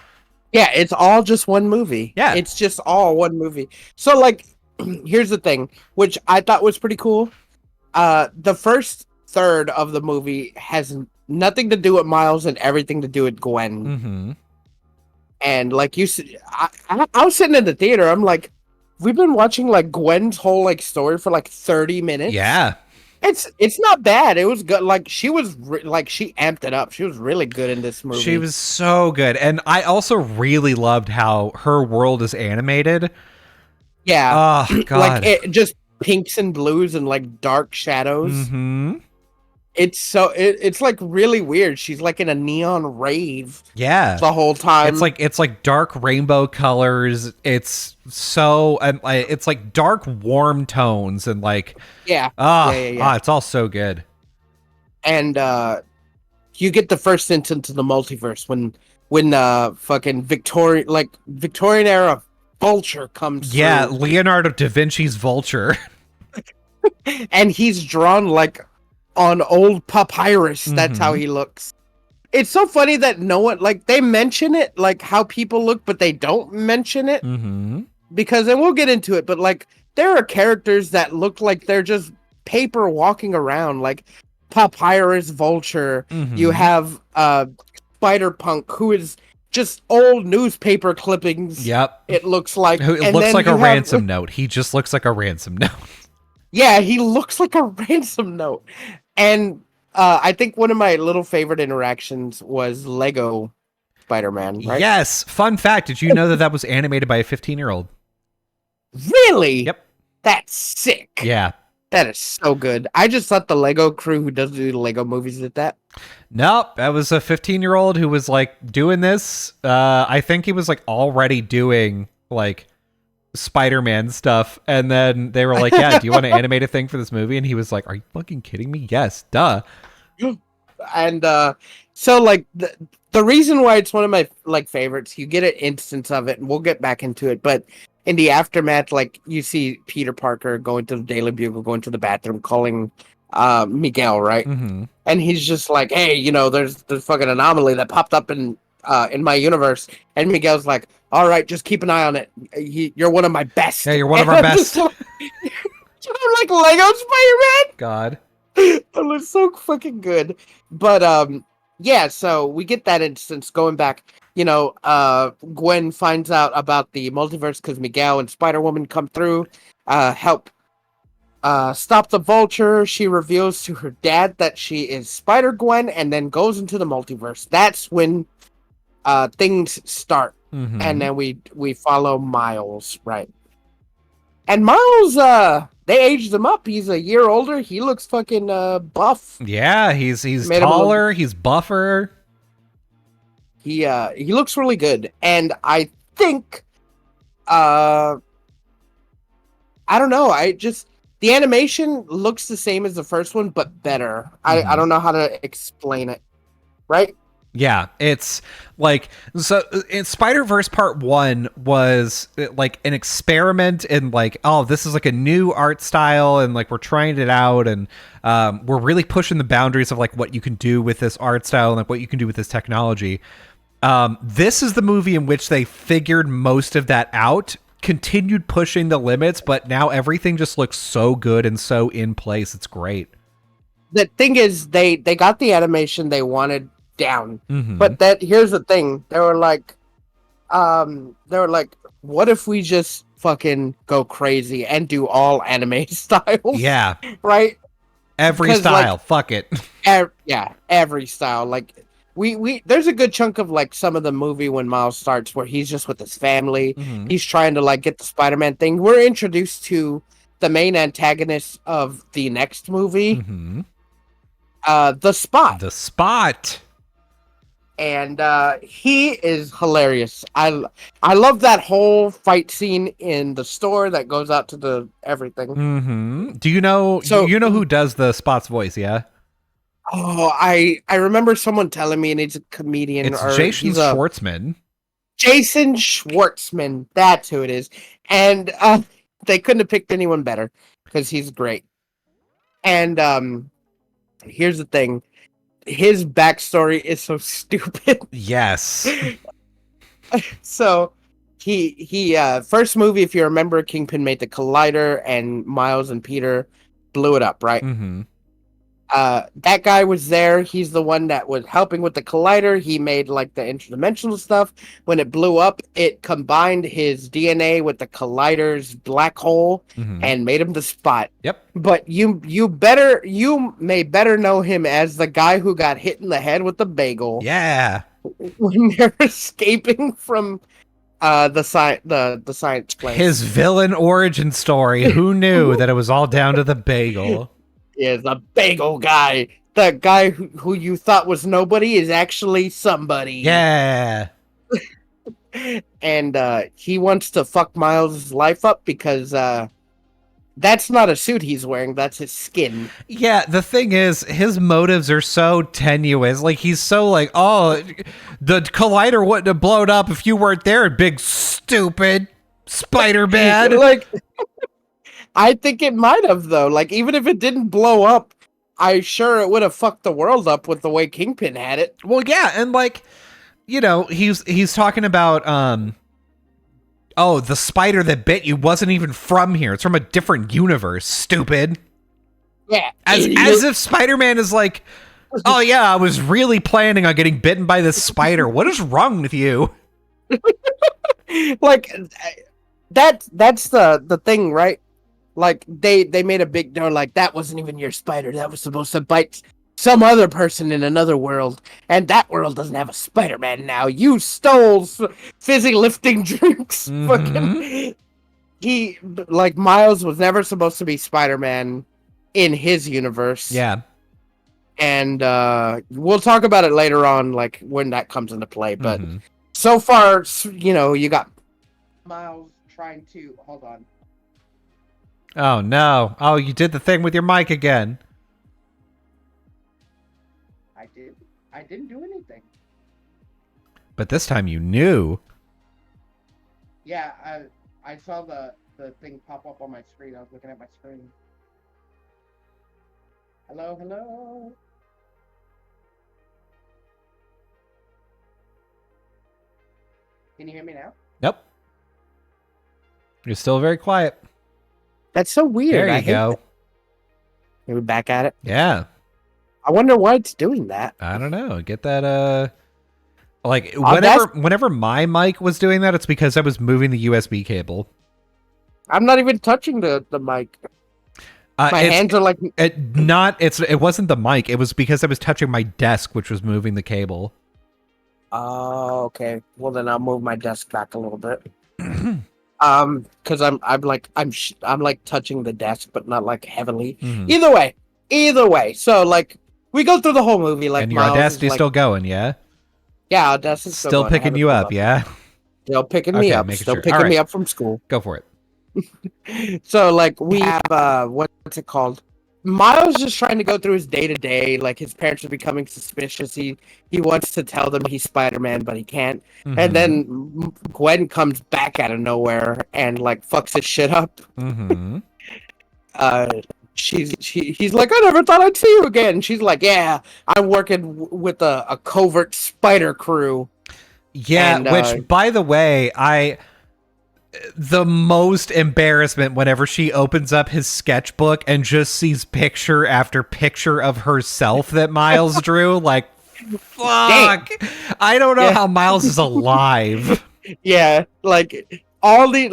Yeah, it's all just one movie. Yeah. It's just all one movie. So, like, here's the thing, which I thought was pretty cool. The first third of the movie has nothing to do with Miles and everything to do with Gwen. Mm-hmm. And like I was sitting in the theater. I'm like, we've been watching like Gwen's whole like story for like 30 minutes. Yeah, it's not bad. It was good. Like she was she amped it up. She was really good in this movie. she was so good, and I also really loved how her world is animated. Yeah, Oh god, like it just pinks and blues and like dark shadows. Mm-hmm. It's like really weird. She's like in a neon rave. Yeah, the whole time. It's like dark rainbow colors. It's so and it's like dark warm tones and like it's all so good. And you get the first instance of the multiverse when fucking Victorian era Vulture comes Yeah, through. Leonardo da Vinci's Vulture. And he's drawn like on old papyrus. That's how he looks. It's so funny that no one, like, they mention it, like how people look, but they don't mention it. Mm-hmm. Because, and we'll get into it, but like there are characters that look like they're just paper walking around, like Papyrus Vulture. Mm-hmm. You have Spider-Punk, who is just old newspaper clippings. Yep. It looks like. It looks like a ransom note. He just looks like a ransom note. Yeah, he looks like a ransom note. And I think one of my little favorite interactions was Lego Spider-Man, right? Yes. Fun fact, did you know that was animated by a 15-year-old? Really? Yep. That's sick. Yeah. That is so good. I just thought the Lego crew who does do the Lego movies did that. Nope, that was a 15-year-old who was like doing this. I think he was like already doing like Spider-Man stuff, and then they were like, "Yeah, do you want to animate a thing for this movie?" And he was like, "Are you fucking kidding me? Yes, duh." And so like the reason why it's one of my like favorites, you get an instance of it, and we'll get back into it, but in the aftermath, like you see Peter Parker going to the Daily Bugle, going to the bathroom, calling Miguel, right? Mm-hmm. And he's just like, "Hey, you know, there's fucking anomaly that popped up in my universe." And Miguel's like, "All right, just keep an eye on it. You're one of my best." Yeah, you're one of our best. I'm like Lego Spider-Man. God. It was so fucking good. But yeah, so we get that instance going back. You know, Gwen finds out about the multiverse because Miguel and Spider-Woman come through, help stop the Vulture. She reveals to her dad that she is Spider-Gwen, and then goes into the multiverse. That's when things start. Mm-hmm. And then we follow Miles, right? And Miles, they aged him up. He's a year older. He looks fucking buff. Yeah, he's taller. He's buffer. He looks really good, and I think, I don't know. The animation looks the same as the first one, but better. Mm-hmm. I don't know how to explain it, right? Yeah, it's like, so in Spider-Verse Part 1 was like an experiment in like, oh, this is like a new art style, and like we're trying it out, and we're really pushing the boundaries of like what you can do with this art style and like what you can do with this technology. This is the movie in which they figured most of that out, continued pushing the limits, but now everything just looks so good and so in place. It's great. The thing is, they got the animation they wanted down, Mm-hmm. but here's the thing. They were like, what if we just fucking go crazy and do all anime styles? Yeah. Right? Every style. Like, fuck it. Yeah, every style. Like, we there's a good chunk of like some of the movie when Miles starts where he's just with his family. Mm-hmm. He's trying to like get the Spider-Man thing. We're introduced to the main antagonist of the next movie. Mm-hmm. The Spot. The Spot. and he is hilarious. I love that whole fight scene in the store that goes out to the everything. Mm-hmm. Do you know? So you know who does the Spot's voice? Yeah. Oh, I remember someone telling me, and he's a comedian. It's or Jason he's a Schwartzman. Jason Schwartzman. That's who it is, and they couldn't have picked anyone better because he's great. And here's the thing. His backstory is so stupid. Yes. So he first movie, if you remember, Kingpin made the Collider, and Miles and Peter blew it up, right? Mm-hmm. That guy was there. He's the one that was helping with the Collider. He made like the interdimensional stuff. When it blew up, it combined his DNA with the Collider's black hole and made him the Spot. Yep. But you may better know him as the guy who got hit in the head with the bagel. Yeah. When they're escaping from the science place. His villain origin story. Who knew that it was all down to the bagel? Is the bagel guy. The guy who you thought was nobody is actually somebody. Yeah. And he wants to fuck Miles' life up because that's not a suit he's wearing, that's his skin. Yeah, the thing is, his motives are so tenuous. Like, he's so like, oh, the Collider wouldn't have blown up if you weren't there, big stupid Spider-Man. Like, I think it might have, though. Like, even if it didn't blow up, I'm sure it would have fucked the world up with the way Kingpin had it. Well, yeah, and like, you know, he's talking about oh, the spider that bit you wasn't even from here. It's from a different universe, stupid. Yeah. As if Spider-Man is like, oh yeah, I was really planning on getting bitten by this spider. What is wrong with you? Like, that's the thing, right? Like, they made a big deal, like, that wasn't even your spider. That was supposed to bite some other person in another world. And that world doesn't have a Spider-Man now. You stole fizzy lifting drinks. Fucking. Like, Miles was never supposed to be Spider-Man in his universe. Yeah. And we'll talk about it later on, like, when that comes into play. But so far, you know, you got Miles trying to... Hold on. Oh, no. Oh, you did the thing with your mic again. I didn't do anything. But this time you knew. Yeah, I saw the thing pop up on my screen. I was looking at my screen. Hello, hello. Can you hear me now? Nope. You're still very quiet. That's so weird. There you go. Are we back at it? Yeah. I wonder why it's doing that. I don't know. Get that, like, whenever my mic was doing that, it's because I was moving the USB cable. I'm not even touching the mic. My hands are like... It wasn't the mic. It was because I was touching my desk, which was moving the cable. Oh, okay. Well, then I'll move my desk back a little bit. Because I'm like touching the desk, but not like heavily. Either way. So like we go through the whole movie. Like, and your Audacity's still going, yeah? Yeah, Audacity's still picking you up, yeah? Still picking me up. Still picking me up from school. Go for it. So like we have what's it called? Miles just trying to go through his day-to-day, like his parents are becoming suspicious. He wants to tell them he's Spider-Man, but he can't. And then Gwen comes back out of nowhere and like fucks his shit up. He's like, I never thought I'd see you again. She's like, yeah, I'm working with a covert spider crew. Yeah, and, which by the way, the most embarrassment whenever she opens up his sketchbook and just sees picture after picture of herself that Miles drew. Like, fuck. Dang. I don't know how Miles is alive. Yeah, like all the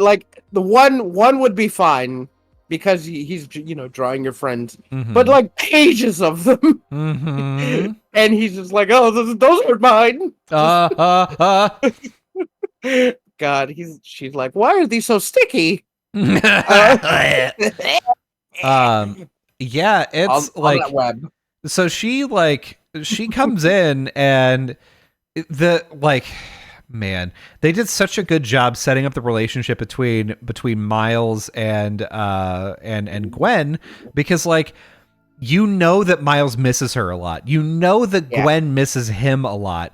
one would be fine because he's, you know, drawing your friends, but like pages of them. And he's just like, oh, those are mine. God, she's like, why are these so sticky? Yeah, it's on like that web. So she comes in and the like man, they did such a good job setting up the relationship between Miles and Gwen, because like, you know that Miles misses her a lot. You know that Gwen misses him a lot.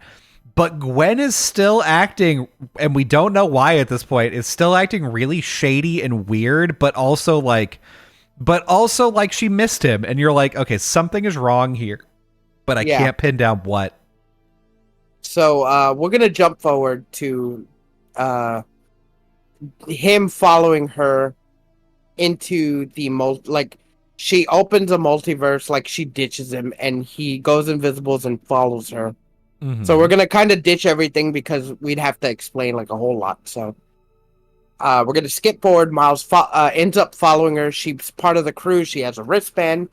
But Gwen is still acting, and we don't know why at this point, is still acting really shady and weird, but also like she missed him. And you're like, okay, something is wrong here, but I can't pin down what. So we're going to jump forward to him following her into the she opens a multiverse, like she ditches him, and he goes invisible and follows her. Mm-hmm. So we're going to kind of ditch everything because we'd have to explain like a whole lot. So we're going to skip forward. Miles ends up following her. She's part of the crew. She has a wristband,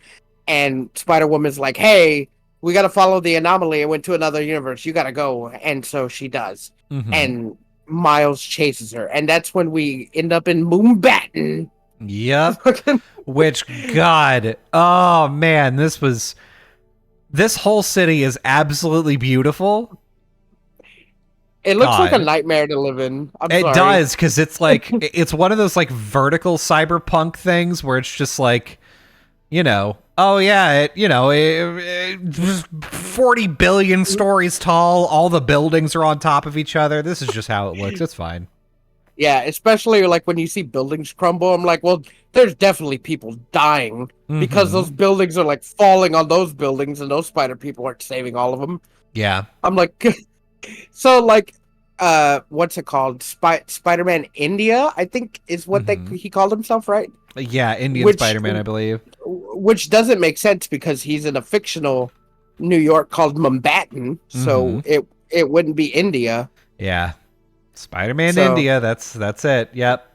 and Spider-Woman's like, hey, we got to follow the anomaly. It went to another universe. You got to go. And so she does. Mm-hmm. And Miles chases her. And that's when we end up in Moonbatten. Yep. Which, God, oh man, this whole city is absolutely beautiful. It looks like a nightmare to live in. It does, because it's like, it's one of those like vertical cyberpunk things where it's just like, you know, oh yeah, it 40 billion stories tall. All the buildings are on top of each other. This is just how it looks. It's fine. Yeah, especially like when you see buildings crumble, I'm like, well, there's definitely people dying because those buildings are like falling on those buildings, and those spider people aren't saving all of them. Yeah. I'm like, so like, what's it called? Spider-Man India, I think is what he called himself, right? Yeah, Indian Spider-Man, I believe. Which doesn't make sense because he's in a fictional New York called Moonbatten, so it wouldn't be India. Yeah. Spider-Man India, that's it. Yep.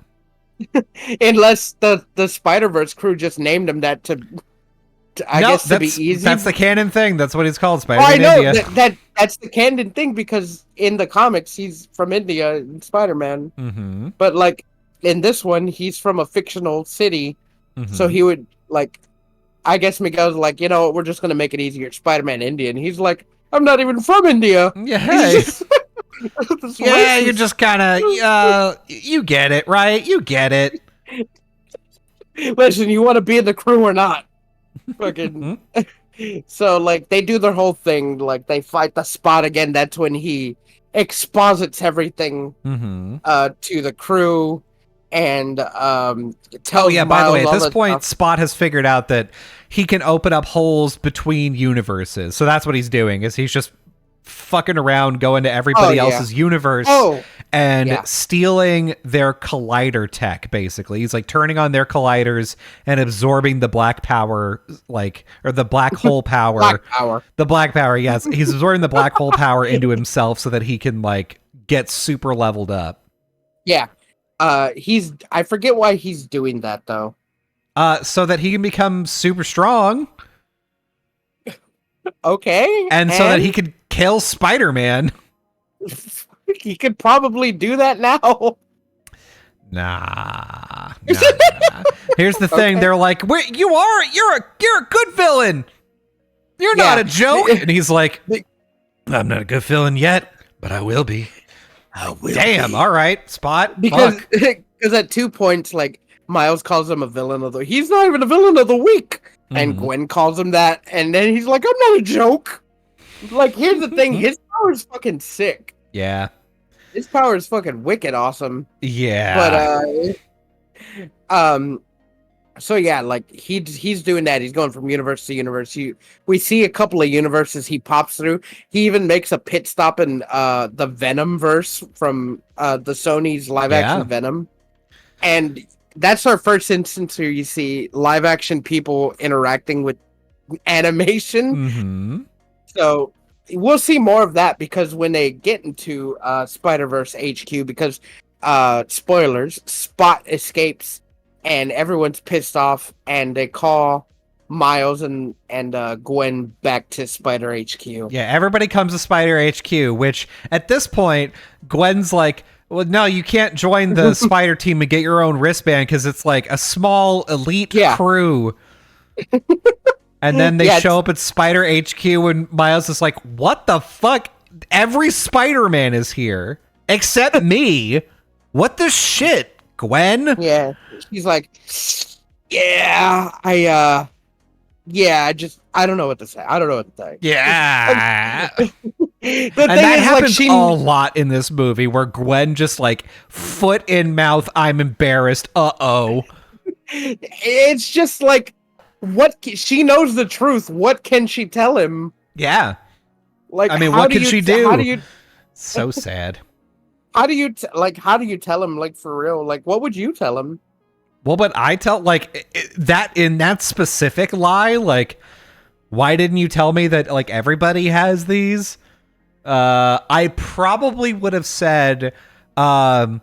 Unless the Spider-Verse crew just named him that to be easy. That's the canon thing. That's what he's called, Spider-Man India. That's the canon thing because in the comics he's from India in Spider-Man. Mm-hmm. But like in this one he's from a fictional city, so he would like. I guess Miguel's like, you know, we're just gonna make it easier. Spider-Man India, and he's like, I'm not even from India. Yeah. Hey. Yeah, you're just kind of, you get it, right? You get it. Listen, you want to be in the crew or not? Fucking. So, like, they do their whole thing. Like, they fight the Spot again. That's when he exposits everything to the crew and tells by Miles the way, at this point, stuff. Spot has figured out that he can open up holes between universes. So that's what he's doing, is he's just fucking around, going to everybody else's universe and stealing their collider tech, basically. He's like turning on their colliders and absorbing the black power, or the black hole power. The black power, yes. He's absorbing the black hole power into himself so that he can like get super leveled up. Yeah. I forget why he's doing that though. So that he can become super strong. Okay. And so that he could kill Spider-Man. He could probably do that now. Nah. Here's the thing. They're like, you're a good villain. You're not a joke. And he's like, I'm not a good villain yet, but I will be. Damn. All right. Spot. Because at 2 points, like, Miles calls him a villain of the week. He's not even a villain of the week. And Gwen calls him that. And then he's like, I'm not a joke. Like, here's the thing. His power is fucking sick. Yeah. His power is fucking wicked awesome. Yeah. But, so yeah, like, he's doing that. He's going from universe to universe. We see a couple of universes he pops through. He even makes a pit stop in the Venom verse from the Sony's live action Venom. And that's our first instance where you see live action people interacting with animation. Mm-hmm. So we'll see more of that because when they get into Spider-Verse HQ, because spoilers, Spot escapes and everyone's pissed off, and they call Miles and Gwen back to Spider HQ. Yeah, everybody comes to Spider HQ, which at this point, Gwen's like, well, no, you can't join the Spider team and get your own wristband because it's like a small elite crew. And then they show up at Spider HQ and Miles is like, what the fuck every Spider-Man is here except me. What the shit, Gwen? Yeah, she's like, yeah, I don't know what to say. I don't know what to say. Yeah. The And thing that is, happens like, a lot in this movie where Gwen just like foot in mouth, I'm embarrassed. Uh-oh. It's just like, she knows the truth. What can she tell him? Yeah. Like, I mean, what can she do? How do you So sad. how do you tell him, like, for real? Like, what would you tell him? Well, but I tell, like, that in that specific lie, like, why didn't you tell me that, like, everybody has these? I probably would have said, I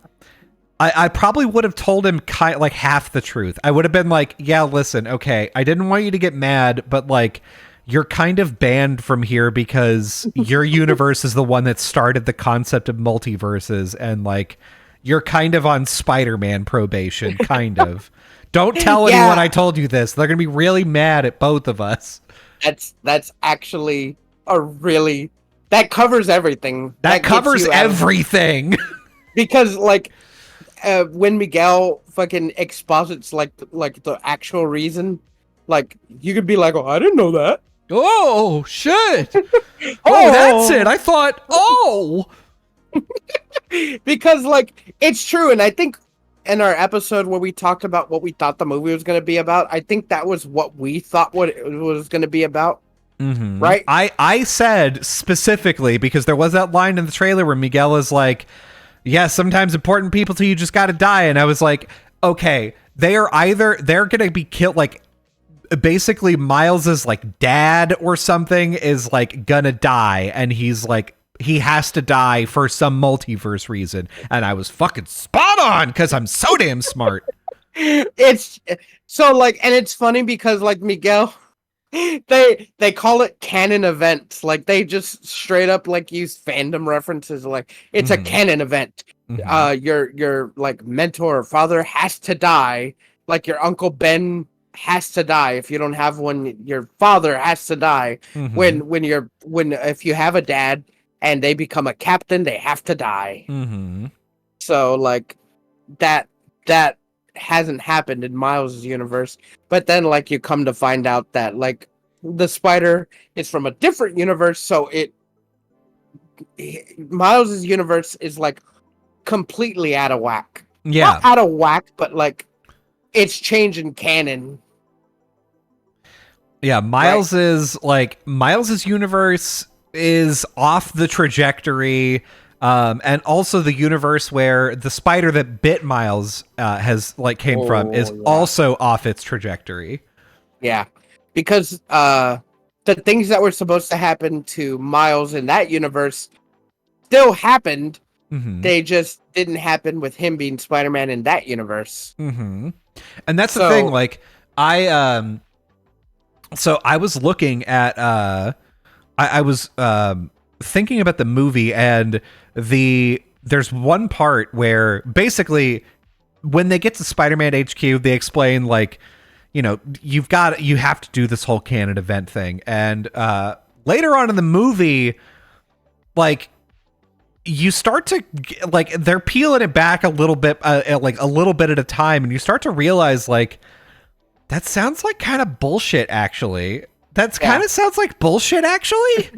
probably would have told him like half the truth. I would have been like, yeah, listen, okay, I didn't want you to get mad, but like, you're kind of banned from here because your universe is the one that started the concept of multiverses, and like, you're kind of on Spider-Man probation, kind of. Don't tell anyone I told you this. They're gonna be really mad at both of us. That's actually that covers everything. That covers everything. Because like, when Miguel fucking exposits like the actual reason, like, you could be like, oh, I didn't know that. Oh shit. Oh, that's it. I thought, because like, it's true. And I think in our episode where we talked about what we thought the movie was going to be about, I think that was what we thought what it was going to be about. Mm-hmm. Right. I said specifically, because there was that line in the trailer where Miguel is like, yeah, sometimes important people to you just got to die. And I was like, okay, they're going to be killed. Like, basically Miles's like dad or something is like gonna die, and he's like, he has to die for some multiverse reason. And I was fucking spot on because I'm so damn smart. It's so like, and it's funny because like Miguel, they call it canon events. Like, they just straight up like use fandom references. Like, it's a canon event. Your like mentor or father has to die. Like, your Uncle Ben has to die. If you don't have one, your father has to die. If you have a dad and they become a captain, they have to die. So like, that hasn't happened in Miles' universe. But then like, you come to find out that like, the spider is from a different universe, so Miles' universe is like completely out of whack. Yeah. Not out of whack, but like, it's changing canon. Yeah, Miles's universe is off the trajectory, and also the universe where the spider that bit Miles has like came from is also off its trajectory. Yeah, because the things that were supposed to happen to Miles in that universe still happened. They just didn't happen with him being Spider-Man in that universe. And that's the thing. Like, So I was looking at, I was thinking about the movie, and there's one part where basically when they get to Spider-Man HQ, they explain like, you know, you have to do this whole canon event thing. And later on in the movie, like, you start to like, they're peeling it back a little bit, like a little bit at a time, and you start to realize like, that sounds like kind of bullshit, actually. That's kind of sounds like bullshit, actually.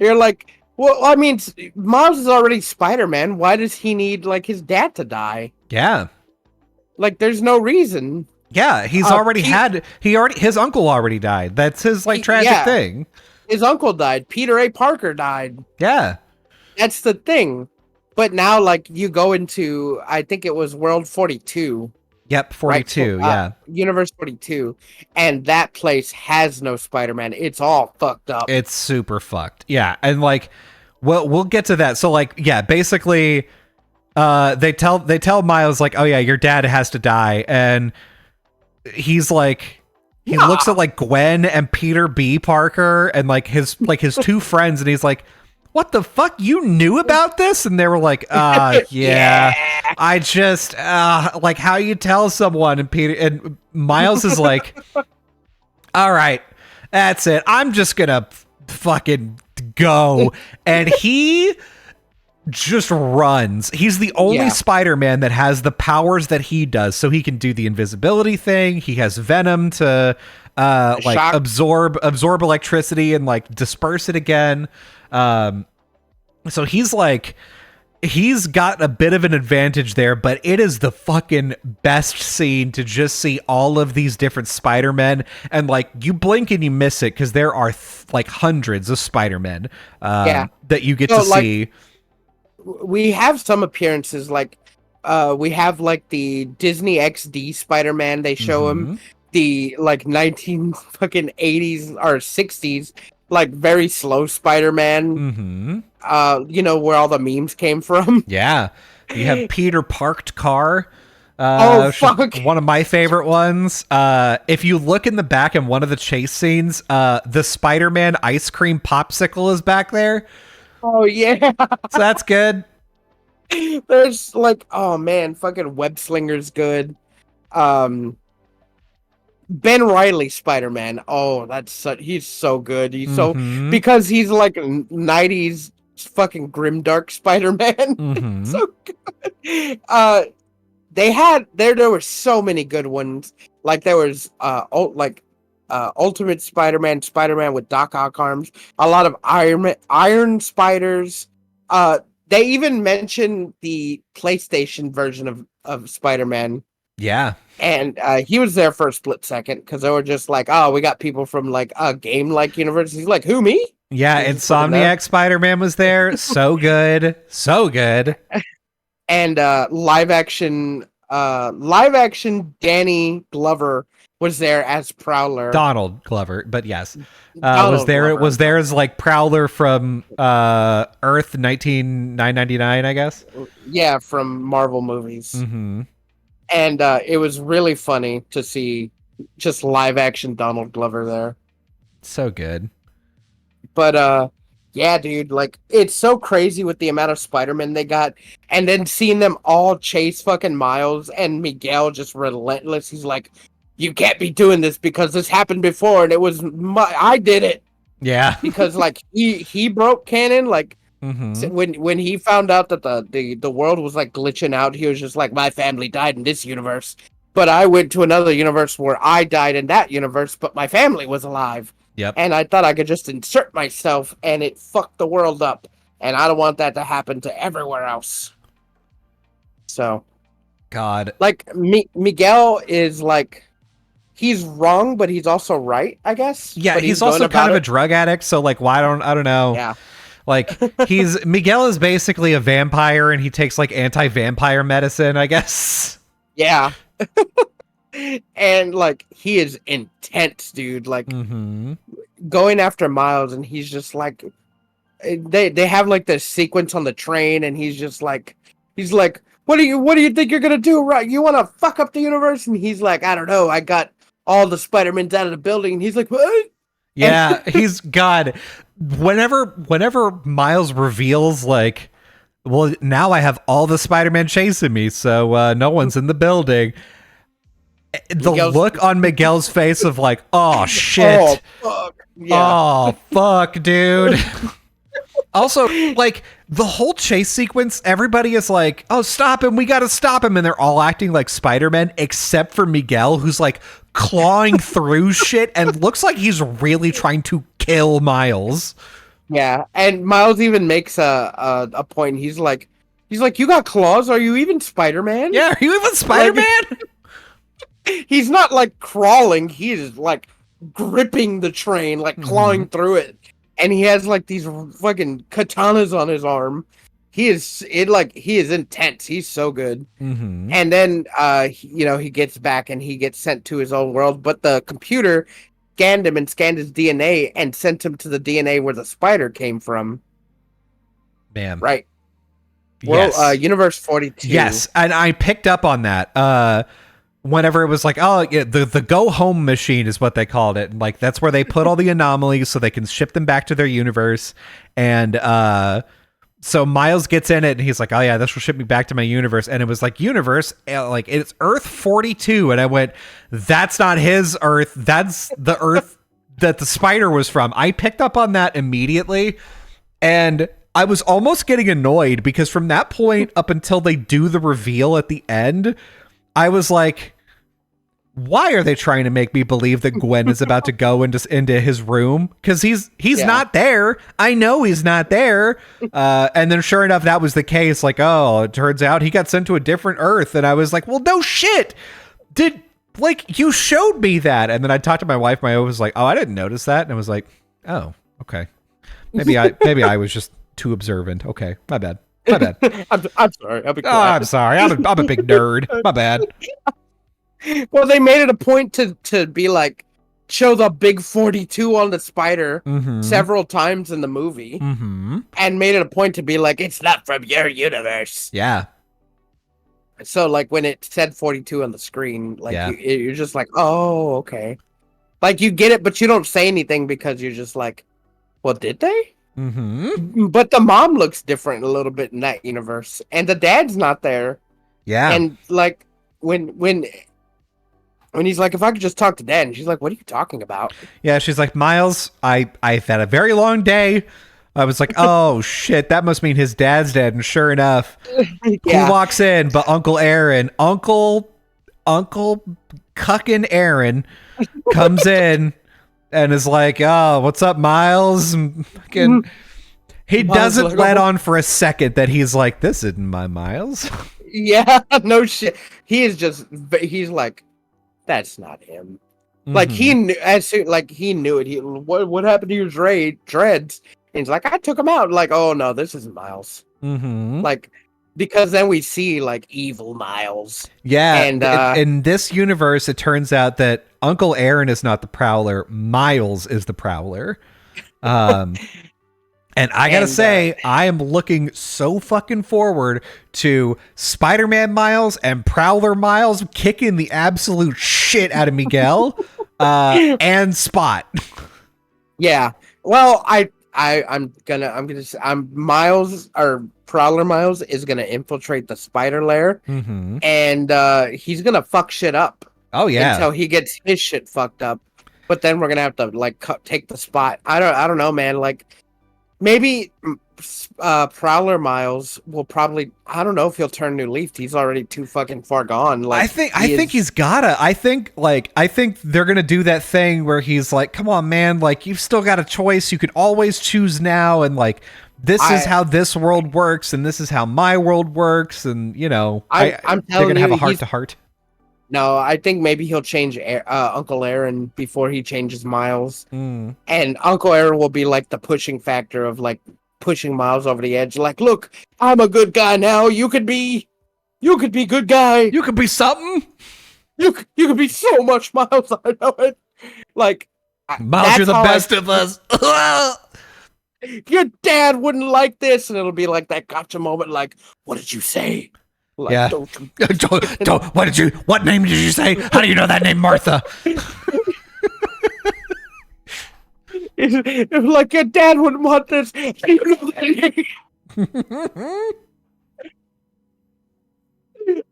You're like, well, I mean, Miles is already Spider-Man. Why does he need, like, his dad to die? Yeah. Like, there's no reason. Yeah, his uncle already died. That's his, like, tragic thing. His uncle died. Peter A. Parker died. Yeah. That's the thing. But now, like, you go into, I think it was World 42. Yep, 42, right? Universe 42. And that place has no Spider-Man. It's all fucked up. It's super fucked. Yeah, and like, we'll get to that. So like, yeah, basically, they tell Miles like, oh yeah, your dad has to die, and he's like, he looks at like Gwen and Peter B. Parker and like his two friends, and he's like, what the fuck? You knew about this? And they were like, yeah. I just, like, how you tell someone. And Miles is like, all right, that's it. I'm just gonna fucking go. And he just runs. He's the only Spider-Man that has the powers that he does. So he can do the invisibility thing. He has venom to like absorb electricity and like disperse it again. So he's got a bit of an advantage there, but it is the fucking best scene to just see all of these different Spider-Men, and like you blink and you miss it because there are like hundreds of Spider-Men that you get to see. We have some appearances, like we have like the Disney XD Spider-Man. They show him the like 1980s or 60s, like very slow Spider-Man. You know, where all the memes came from. Yeah. You have Peter Parked Car. Fuck. One of my favorite ones. If you look in the back in one of the chase scenes, the Spider-Man ice cream popsicle is back there. Oh, yeah. So that's good. There's like, oh man, fucking Web Slinger's good. Ben Reilly Spider-Man. Oh, he's so good. He's so, because he's like 90s fucking grimdark Spider-Man. So good. There were so many good ones. Like there was Ultimate Spider-Man, Spider-Man with Doc Ock arms, a lot of Iron Spiders. They even mentioned the PlayStation version of Spider-Man. Yeah. And he was there for a split second because they were just like, oh, we got people from like a game like universe. He's like, who, me? Yeah, Insomniac Spider-Man was there. So good. So good. And live action Danny Glover was there as Prowler. Donald Glover, but yes. Was there as like Prowler from Earth 19999, I guess? Yeah, from Marvel movies. And it was really funny to see just live action Donald Glover there. So good. But yeah, dude, like it's so crazy with the amount of Spider-Man they got, and then seeing them all chase fucking Miles and Miguel just relentless. He's like, you can't be doing this because this happened before and it was I did it. Yeah. Because like he broke canon, like when he found out that the world was like glitching out, he was just like, my family died in this universe, but I went to another universe where I died in that universe, but my family was alive. Yep. And I thought I could just insert myself and it fucked the world up. And I don't want that to happen to everywhere else. So. God. Like, Miguel is like, he's wrong, but he's also right, I guess. Yeah, but he's also kind of a drug addict, so like, I don't know. Yeah. Like, Miguel is basically a vampire and he takes like anti-vampire medicine, I guess. Yeah. And like he is intense, dude. Like going after Miles, and he's just like, they have like this sequence on the train, and he's like, what do you think you're gonna do? Right? You want to fuck up the universe? And he's like, I don't know. I got all the Spider-Mans out of the building, and he's like, what? Yeah, he's God. Whenever Miles reveals like, well, now I have all the Spider-Man chasing me, so no one's in the building. The look on Miguel's face of like, oh shit. Oh fuck, yeah. Oh, fuck, dude. Also, like, the whole chase sequence, everybody is like, oh, stop him, we gotta stop him, and they're all acting like Spider-Man, except for Miguel, who's like clawing through shit and looks like he's really trying to kill Miles. Yeah, and Miles even makes a point. He's like, you got claws? Are you even Spider-Man? Yeah, are you even Spider-Man? He's not like crawling, he is like gripping the train, like clawing through it. And he has like these fucking katanas on his arm. He is intense. He's so good. And then he gets back and he gets sent to his own world, but the computer scanned him and scanned his DNA and sent him to the DNA where the spider came from. Bam. Right. Yes. Well, Universe 42. Yes, and I picked up on that. Whenever it was like, oh, yeah, the go home machine is what they called it. And like, that's where they put all the anomalies so they can ship them back to their universe. And so Miles gets in it and he's like, oh yeah, this will ship me back to my universe. And it was like, universe, like it's Earth 42. And I went, that's not his Earth. That's the Earth that the spider was from. I picked up on that immediately. And I was almost getting annoyed because from that point up until they do the reveal at the end, I was like, why are they trying to make me believe that Gwen is about to go into his room? Because he's not there. I know he's not there. And then sure enough, that was the case. Like, oh, it turns out he got sent to a different Earth. And I was like, well, no shit. You showed me that. And then I talked to my wife. My wife was like, oh, I didn't notice that. And I was like, oh, okay. Maybe I was just too observant. Okay, my bad. I'm sorry. I'm sorry. I'm a big nerd. My bad. Well, they made it a point to be like, show the big 42 on the spider several times in the movie, and made it a point to be like, it's not from your universe. Yeah. So like when it said 42 on the screen, like you're just like, oh, okay. Like you get it, but you don't say anything because you're just like, well, did they? But the mom looks different a little bit in that universe, and the dad's not there. Yeah. And like when he's like, if I could just talk to Dad, and she's like, what are you talking about? Yeah, she's like, Miles, I've had a very long day. I was like, oh shit, that must mean his dad's dead. And sure enough, he walks in, but Uncle Cuckin' Aaron comes in and is like, oh, what's up, Miles? He doesn't let on for a second that he's like, this isn't my Miles. Yeah, no shit. He's like, that's not him. Like he knew he knew it. What happened to your dreads? And he's like, I took him out. Like, oh no, this isn't Miles. Like, because then we see like evil Miles. Yeah, and in this universe, it turns out that Uncle Aaron is not the Prowler. Miles is the Prowler. And I gotta say, I am looking so fucking forward to Spider-Man Miles and Prowler Miles kicking the absolute shit out of Miguel and Spot. Yeah. Well, Miles or Prowler Miles is gonna infiltrate the spider lair, and he's gonna fuck shit up. Oh yeah. Until he gets his shit fucked up. But then we're gonna have to like take the spot. I don't know, man. Like. Maybe Prowler Miles will probably. I don't know if he'll turn new leaf. He's already too fucking far gone. Like I think he's gotta. I think they're gonna do that thing where he's like, "Come on, man! Like you've still got a choice. You can always choose now." And like this is how this world works, and this is how my world works. And you know, I'm they're gonna have a heart to heart. No, I think maybe he'll change Uncle Aaron before he changes Miles. And Uncle Aaron will be like the pushing factor of like pushing Miles over the edge. Like, look, I'm a good guy now. You could be good guy. You could be something. You could be so much, Miles. I know it. Like, Miles, you're the best of us. Your dad wouldn't like this. And it'll be like that gotcha moment. Like, what did you say? Like, yeah. What name did you say? How do you know that name, Martha? It's like your dad wouldn't want this. You know that name.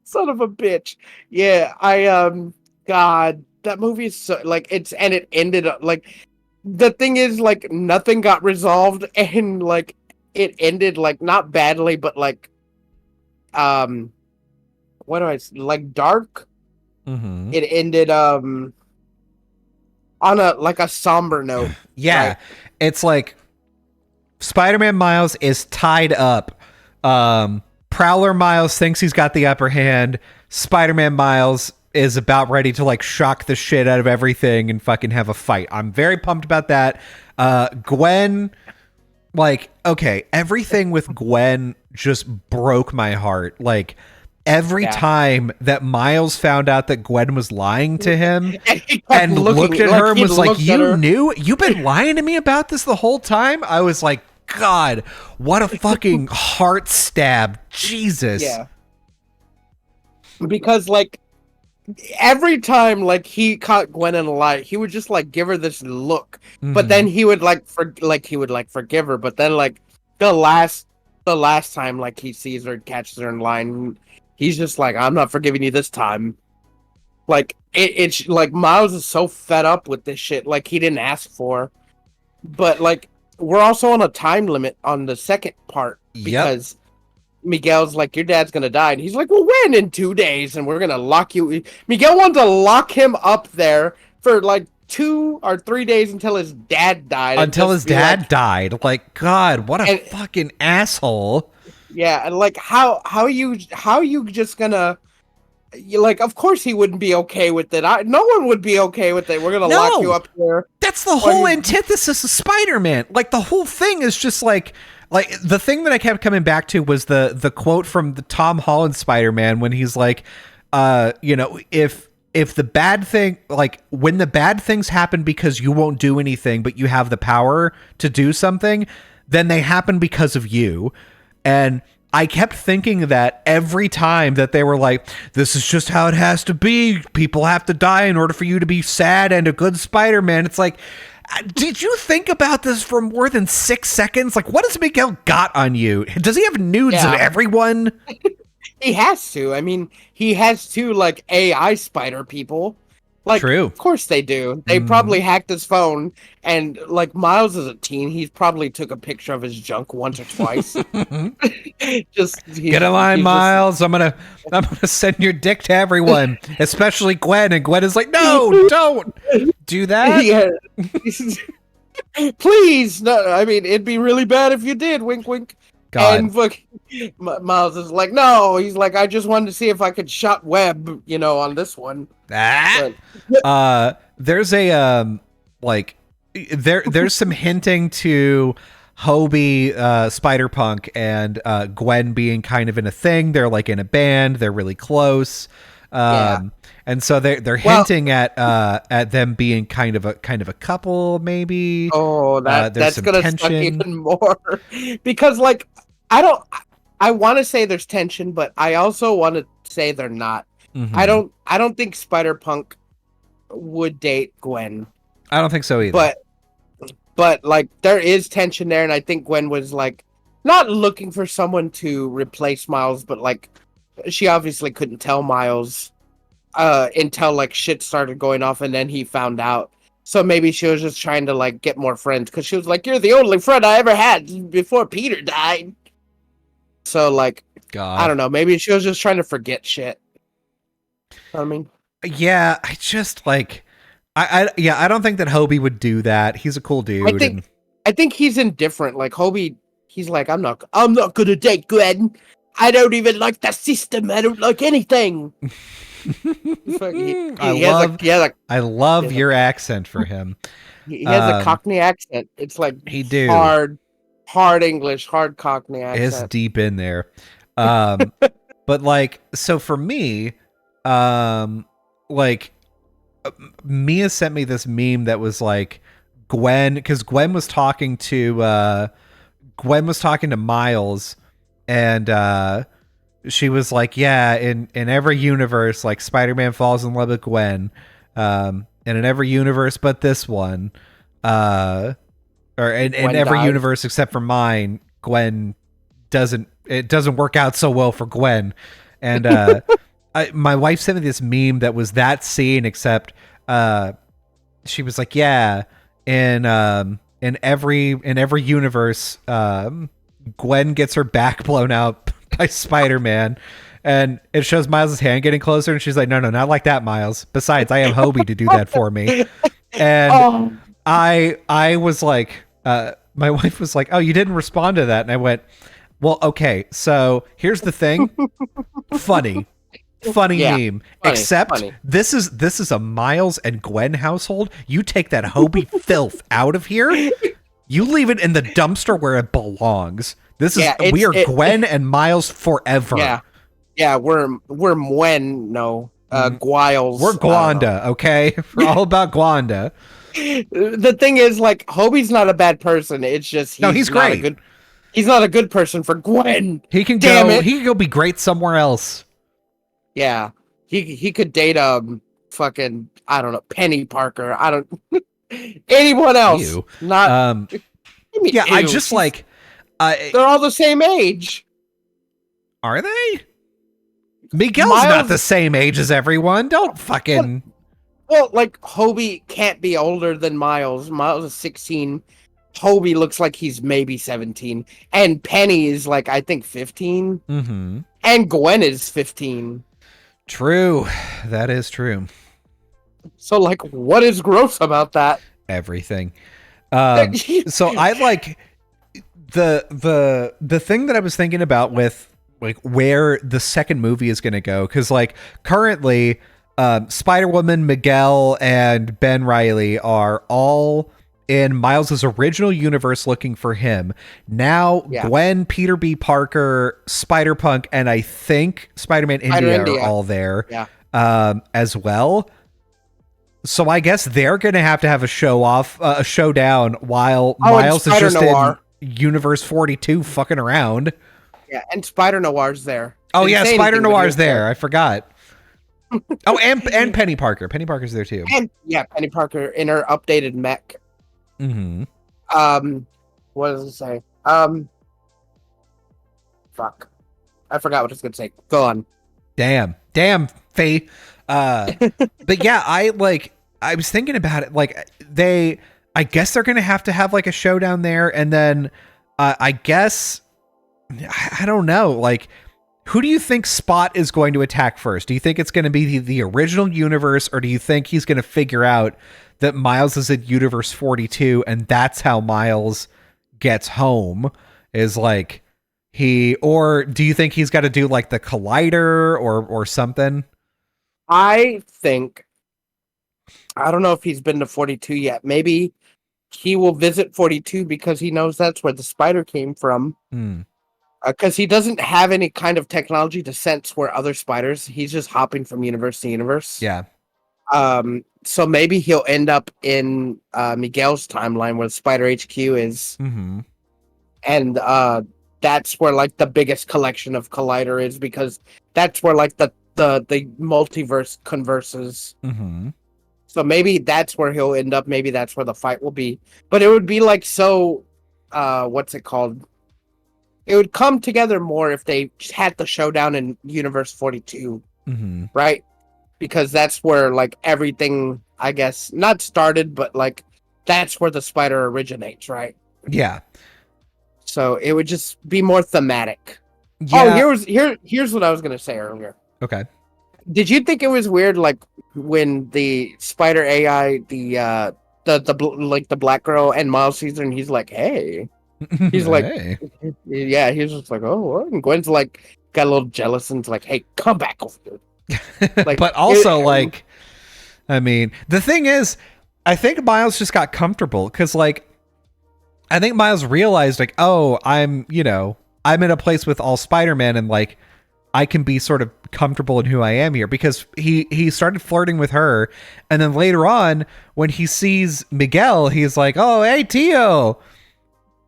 Son of a bitch. Yeah, God, that movie is so like it ended up like the thing is like nothing got resolved and like it ended like not badly but like what do I like dark? It ended on a somber note. Yeah. Right? It's like Spider-Man Miles is tied up. Prowler Miles thinks he's got the upper hand. Spider-Man Miles is about ready to like shock the shit out of everything and fucking have a fight. I'm very pumped about that. Gwen, like, okay, everything with Gwen just broke my heart. Like, every time that Miles found out that Gwen was lying to him and looked at her and was like, you knew? You've been lying to me about this the whole time? I was like, God, what a fucking heart stab. Jesus. Yeah. Because, like, every time, like, he caught Gwen in a lie, he would just, like, give her this look. But then he would, forgive her. But then, like, the last time, like, he sees her and catches her in line, he's just like, I'm not forgiving you this time. Like, it's like Miles is so fed up with this shit. Like, he didn't ask for. But, like, we're also on a time limit on the second part because Miguel's like, your dad's gonna die, and he's like, well, when? In 2 days, and we're gonna lock you. Miguel wanted to lock him up there for like 2 or 3 days until his dad died. Until his dad died. Like, God, what a fucking asshole. Yeah, and like, how you just gonna? Like, of course he wouldn't be okay with it. No one would be okay with it. We're gonna lock you up there. That's the whole antithesis of Spider-Man. Like, the whole thing is just like the thing that I kept coming back to was the quote from the Tom Holland Spider-Man when he's like, if the bad thing, like when the bad things happen because you won't do anything, but you have the power to do something, then they happen because of you. And I kept thinking that every time that they were like, this is just how it has to be. People have to die in order for you to be sad and a good Spider-Man. It's like, did you think about this for more than 6 seconds? Like, what has Miguel got on you? Does he have nudes of everyone? He has to. I mean, he has 2 like AI spider people. Like, true. Of course they do. They probably hacked his phone, and like Miles is a teen. He probably took a picture of his junk once or twice. Get a line, Miles. I'm gonna send your dick to everyone, especially Gwen. And Gwen is like, no, don't do that. Yeah. Please, no. I mean, it'd be really bad if you did. Wink, wink. God. And look, Miles is like, no. He's like, I just wanted to see if I could shot web, on this one. There's a there's some hinting to Hobie, Spider-Punk, and Gwen being kind of in a thing. They're like in a band. They're really close. And so they're hinting at them being kind of a couple, maybe. Oh, that's gonna suck even more because like I want to say there's tension, but I also want to say they're not. Mm-hmm. I don't think Spider-Punk would date Gwen. I don't think so either. But like there is tension there, and I think Gwen was like not looking for someone to replace Miles, but like she obviously couldn't tell Miles until like shit started going off, and then he found out. So maybe she was just trying to like get more friends because she was like, "You're the only friend I ever had before Peter died." So like, God. I don't know. Maybe she was just trying to forget shit. I mean, yeah, I just like, I don't think that Hobie would do that. He's a cool dude. I think he's indifferent. Like Hobie, he's like, I'm not gonna date Gwen. I don't even like the system. I don't like anything. I love your accent for him. He has a Cockney accent. It's like hard English, hard Cockney accent. It's deep in there. But like, so for me, like Mia sent me this meme that was like Gwen, because Gwen was talking to Miles, and she was like, yeah, in every universe, like Spider-Man falls in love with Gwen, and in every universe but this one, or in every universe except for mine, Gwen doesn't work out so well for Gwen. And my wife sent me this meme that was that scene, except she was like, yeah, in every universe, Gwen gets her back blown out by Spider-Man, and it shows Miles' hand getting closer, and she's like, no, not like that, Miles. Besides, I have Hobie to do that for me. And I was like, my wife was like, oh, you didn't respond to that. And I went, well, okay, so here's the thing. Funny meme. Except this is a Miles and Gwen household. You take that Hobie filth out of here. You leave it in the dumpster where it belongs. We are Gwen and Miles forever. Yeah, we're Mwen, no. Gwiles. We're Gwanda, okay? We're all about Gwanda. The thing is, like, Hobie's not a bad person. It's just he's great. He's not a good person for Gwen. He can go be great somewhere else. Yeah. He could date fucking, I don't know, Penny Parker. I don't anyone else. Ew. Not yeah, ew. I just like they're all the same age. Are they? Miguel's not the same age as everyone. Don't fucking well, like Hobie can't be older than Miles. Miles is 16. Toby looks like he's maybe 17, and Penny is like I think 15, and Gwen is 15. True, that is true. So like, what is gross about that? Everything. So I like the thing that I was thinking about with like where the second movie is going to go, because like currently Spider-Woman, Miguel, and Ben Reilly are all in Miles's original universe looking for him. Now Gwen, Peter B. Parker, Spider-Punk, and I think Spider-Man India are all there as well. So I guess they're going to have a showdown while Miles is just in Universe 42 fucking around. Yeah, and Spider Noir's there. Oh yeah, Spider Noir's there. I forgot. Oh, and Penny Parker. Penny Parker's there too. And Penny Parker in her updated mech. What does it say? Fuck. I forgot what I was gonna say. Go on. Damn, Faye. But yeah, I was thinking about it. Like I guess they're gonna have like a showdown there, and then I guess I don't know. Like, who do you think Spot is going to attack first? Do you think it's going to be the original universe, or do you think he's going to figure out that Miles is at Universe 42, and that's how Miles gets home? Is like or do you think he's got to do like the collider or something? I don't know if he's been to 42 yet. Maybe he will visit 42 because he knows that's where the spider came from. Because he doesn't have any kind of technology to sense where other spiders. He's just hopping from universe to universe. Yeah. So maybe he'll end up in Miguel's timeline where Spider HQ is, and that's where like the biggest collection of Collider is, because that's where like the multiverse converses. So maybe that's where he'll end up. Maybe that's where the fight will be. But it would be like so. What's it called? It would come together more if they had the showdown in Universe 42, right? Because that's where like everything, I guess, not started, but like that's where the spider originates, right? Yeah. So it would just be more thematic. Yeah. Oh, here's what I was gonna say earlier. Okay. Did you think it was weird, like when the spider AI, the black girl and Miles sees her and he's like, "Hey." He's like, hey. Yeah, he's just like, oh, what? And Gwen's like, got a little jealous and like, hey, come back over here. Like, but also, I mean, the thing is, I think Miles just got comfortable because, like, I think Miles realized, like, oh, I'm in a place with all Spider-Man, and like, I can be sort of comfortable in who I am here, because he started flirting with her, and then later on, when he sees Miguel, he's like, oh, hey, Tio.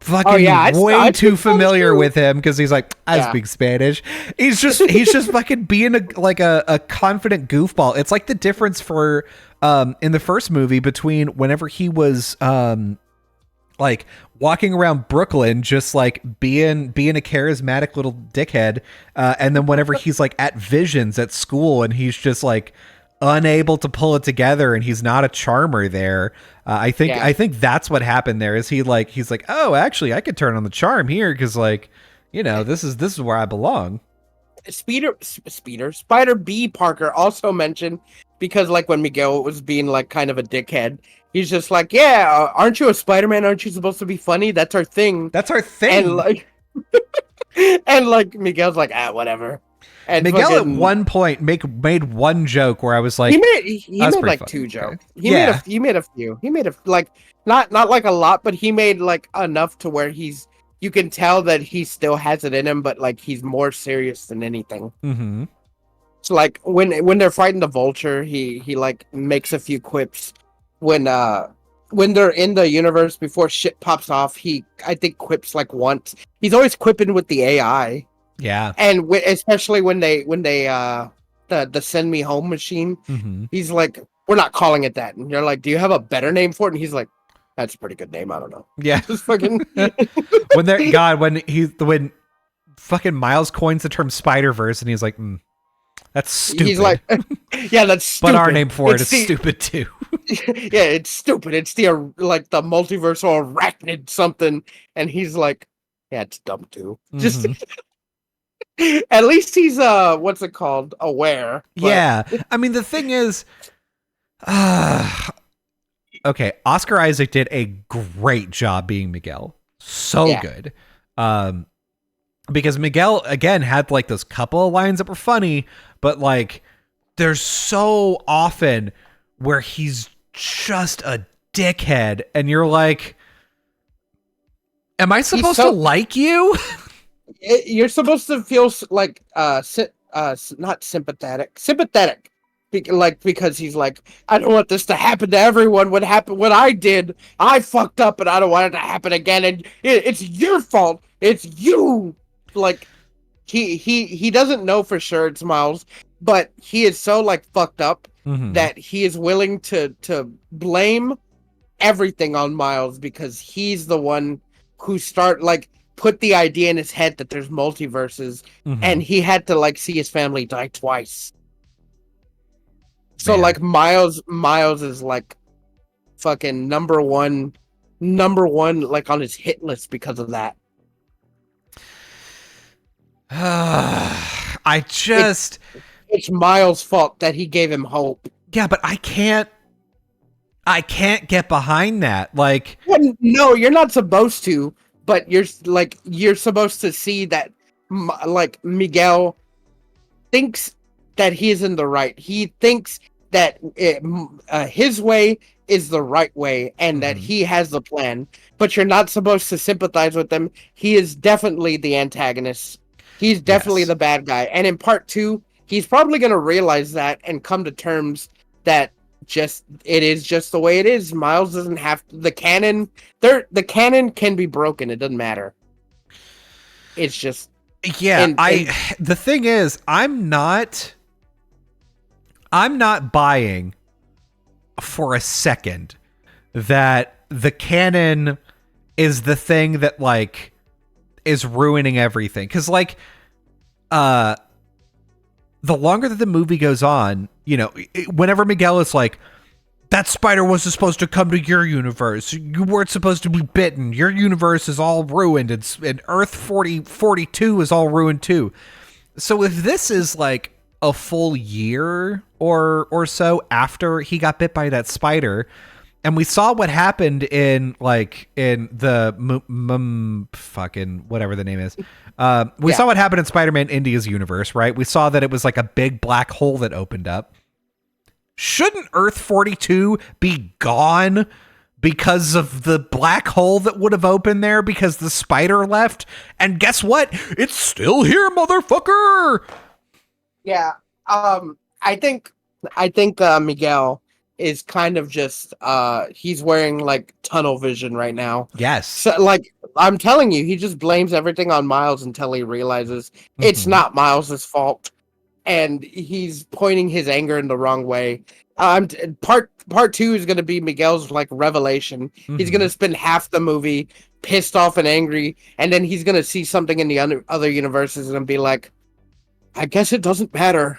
Fucking way too familiar with him because he's like, I speak Spanish. He's just fucking being a confident goofball. It's like the difference for in the first movie between whenever he was like walking around Brooklyn just like being a charismatic little dickhead, and then whenever he's like at Visions at school and he's just like unable to pull it together and he's not a charmer there. I think that's what happened there. Is he's like, oh, actually I could turn on the charm here because like, this is where I belong. Spider B. Parker also mentioned, because like when Miguel was being like kind of a dickhead, he's just like, yeah, aren't you a Spider-Man? Aren't you supposed to be funny? That's our thing. And like, and like Miguel's like, whatever. And Miguel at one point made one joke where I was like, he made like funny. 2 jokes. He made a few. He made like not like a lot, but he made like enough to where you can tell that he still has it in him, but like he's more serious than anything. So like when they're fighting the Vulture, he like makes a few quips when they're in the universe before shit pops off. I think quips like once. He's always quipping with the AI. Yeah, and especially when they the send me home machine, he's like, we're not calling it that, and you're like, do you have a better name for it? And he's like, that's a pretty good name. I don't know. Yeah, just fucking when fucking Miles coins the term Spider-Verse, and he's like, That's stupid. He's like, yeah, that's stupid. But our name for it is stupid too. Yeah, it's stupid. It's the multiversal arachnid something, and he's like, yeah, it's dumb too. Just at least he's what's it called? Aware. But... Yeah, I mean the thing is, okay, Oscar Isaac did a great job being Miguel. So good. Because Miguel again had like those couple of lines that were funny, but like there's so often where he's just a dickhead and you're like, am I supposed to like you? You're supposed to feel like not sympathetic because he's like, I don't want this to happen to everyone. What I did, I fucked up and I don't want it to happen again, and it's your fault. It's you. Like he doesn't know for sure it's Miles, but he is so like fucked up that he is willing to blame everything on Miles because he's the one who put the idea in his head that there's multiverses, and he had to like see his family die twice. So like Miles is like fucking number one like on his hit list because of that. It's Miles' fault that he gave him hope. Yeah, but I can't get behind that. Like, no, you're not supposed to, but you're supposed to see that like Miguel thinks that he is in the right. He thinks that his way is the right way and that he has the plan, but you're not supposed to sympathize with him. He is definitely the antagonist. He's definitely the bad guy. And in part 2, he's probably going to realize that and come to terms that it is just the way it is. Miles doesn't have the canon. The canon can be broken. It doesn't matter. It's just the thing is, I'm not buying for a second that the canon is the thing that like is ruining everything. Because like the longer that the movie goes on, you know, whenever Miguel is like, that spider wasn't supposed to come to your universe, you weren't supposed to be bitten, your universe is all ruined, and Earth 4042 is all ruined too. So if this is like a full year or so after he got bit by that spider, and we saw what happened in the fucking whatever the name is. We saw what happened in Spider-Man India's universe, right? We saw that it was like a big black hole that opened up. Shouldn't Earth 42 be gone because of the black hole that would have opened there because the spider left? And guess what? It's still here, motherfucker! Yeah. I think Miguel is kind of just he's wearing like tunnel vision right now. Yes. So like I'm telling you, he just blames everything on Miles until he realizes it's not Miles's fault, and he's pointing his anger in the wrong way. Part 2 is going to be Miguel's like revelation. He's going to spend half the movie pissed off and angry, and then he's going to see something in the other universes and be like, I guess it doesn't matter,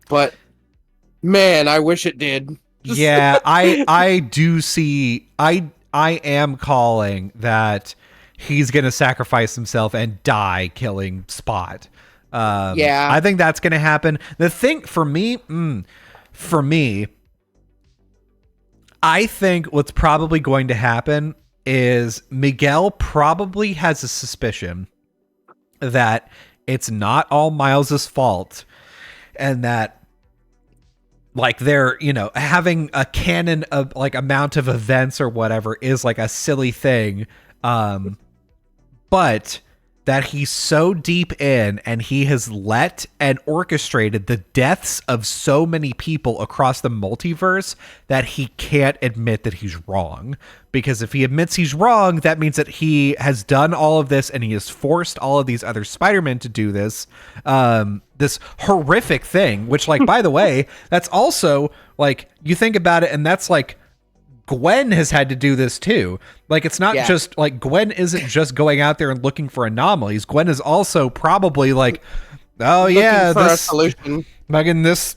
but man, I wish it did. Yeah, I do see. I am calling that he's going to sacrifice himself and die killing Spot. I think that's going to happen. The thing for me, I think what's probably going to happen is Miguel probably has a suspicion that it's not all Miles's fault, and that like they're, you know, having a canon of like amount of events or whatever is like a silly thing. But that he's so deep in and he has let and orchestrated the deaths of so many people across the multiverse that he can't admit that he's wrong. Because if he admits he's wrong, that means that he has done all of this and he has forced all of these other Spider-Men to do this, this horrific thing, which, like, by the way, that's also like, you think about it and that's like, Gwen has had to do this too. Like, it's not just like Gwen isn't just going out there and looking for anomalies. Gwen is also probably like, oh yeah, for a solution. Megan, this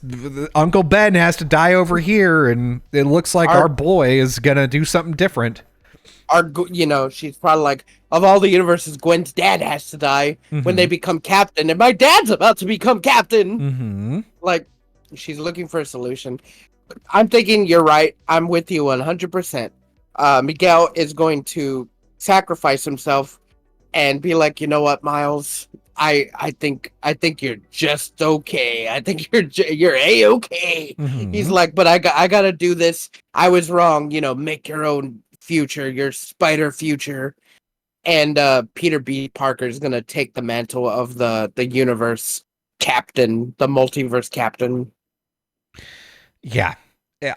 Uncle Ben has to die over here, and it looks like our boy is gonna do something different. She's probably like, of all the universes, Gwen's dad has to die when they become captain, and my dad's about to become captain. Mm-hmm. Like, she's looking for a solution. I'm thinking you're right. I'm with you 100%. Miguel is going to sacrifice himself and be like, you know what, Miles? I think you're just okay. I think you're a-okay. Mm-hmm. He's like, but I gotta do this. I was wrong. Make your own future, your spider future. And Peter B. Parker is gonna take the mantle of the universe captain, the multiverse captain. Yeah,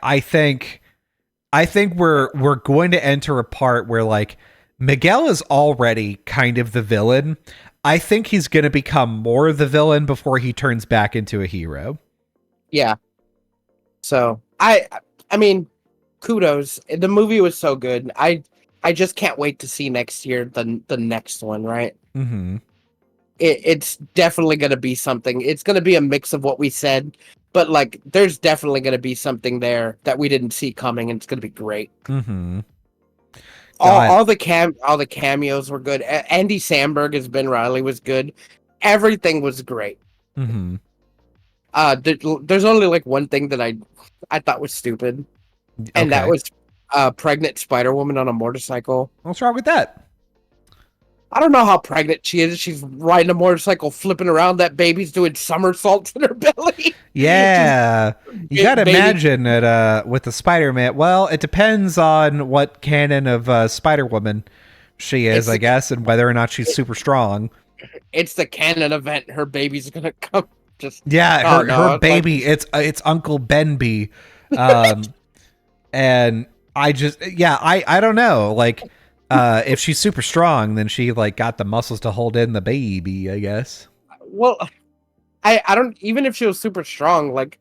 I think we're going to enter a part where like Miguel is already kind of the villain. I think he's going to become more the villain before he turns back into a hero. Yeah. So I mean, kudos. The movie was so good. I just can't wait to see next year the next one. Right. Mm-hmm. It's definitely going to be something. It's going to be a mix of what we said, but like, there's definitely going to be something there that we didn't see coming, and it's going to be great. Mm-hmm. All the cameos were good. Andy Samberg as Ben Reilly was good. Everything was great. Mm-hmm. There's only like one thing that I thought was stupid, and that was pregnant Spider-Woman on a motorcycle. What's wrong with that? I don't know how pregnant she is. She's riding a motorcycle, flipping around. That baby's doing somersaults in her belly. Yeah. You got to imagine it with the Spider-Man. Well, it depends on what canon of Spider-Woman she is, I guess, and whether or not she's super strong. It's the canon event. Her baby's going to come. Her baby. Like, it's Uncle Benby. And I don't know. Like, if she's super strong, then she like got the muscles to hold in the baby, I guess. Well, I don't, even if she was super strong, like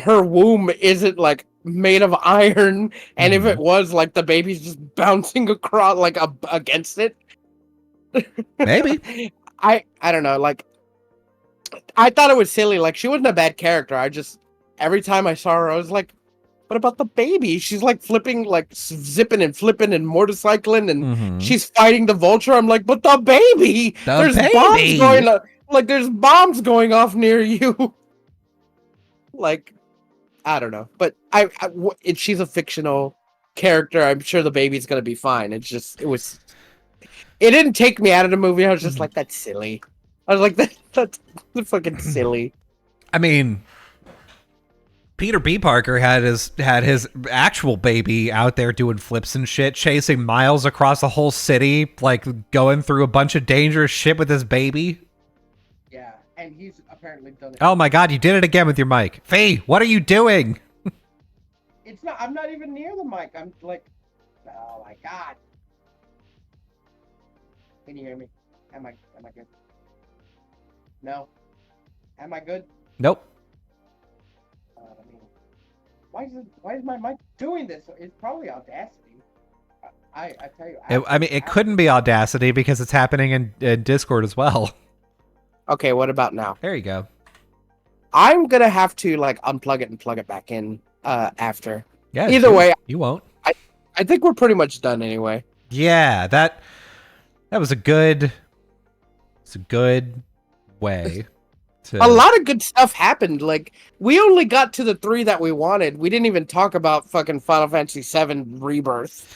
her womb isn't like made of iron, and if it was, like the baby's just bouncing across like against it. Maybe. I don't know. Like, I thought it was silly. Like, she wasn't a bad character. Every time I saw her, I was like, what about the baby? She's like flipping, like zipping and flipping and motorcycling, and she's fighting the Vulture. I'm like, but the baby! There's bombs going off near you. Like, I don't know, but she's a fictional character. I'm sure the baby's gonna be fine. It didn't take me out of the movie. I was just like, that's silly. I was like, that's fucking silly. I mean, Peter B. Parker had his actual baby out there doing flips and shit, chasing Miles across the whole city, like going through a bunch of dangerous shit with his baby. Yeah, and he's apparently done it. Oh my god, you did it again with your mic. Faye, what are you doing? I'm not even near the mic. I'm like, oh my god. Can you hear me? Am I good? No. Am I good? Nope. Why is my mic doing this? It's probably Audacity. I tell you. It couldn't be Audacity because it's happening in Discord as well. Okay, what about now? There you go. I'm gonna have to like unplug it and plug it back in after. Yeah. Either way, you won't. I think we're pretty much done anyway. Yeah, that was a good. It's a good way. A lot of good stuff happened. Like, we only got to the 3 that we wanted. We didn't even talk about fucking Final Fantasy VII Rebirth.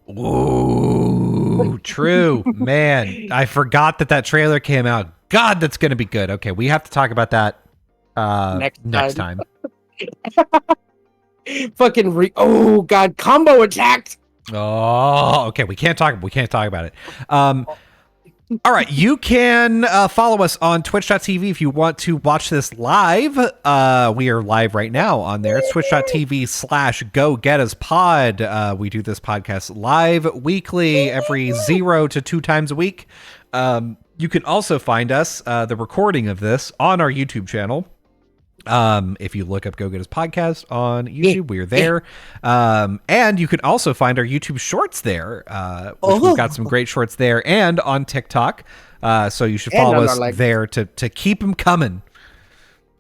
Ooh, true. Man, I forgot that trailer came out. God, that's going to be good. Okay, we have to talk about that next time. Fucking oh god, combo attacked. Oh, okay, we can't talk about it. All right, you can follow us on twitch.tv if you want to watch this live. We are live right now on there. It's twitch.tv/GoGettasPod. We do this podcast live weekly, every 0 to 2 times a week. You can also find us, the recording of this, on our YouTube channel. If you look up Go Gettas Podcast on YouTube, we're there. And you can also find our YouTube shorts there, which we've got some great shorts there, and on TikTok. So you should follow us there to keep them coming.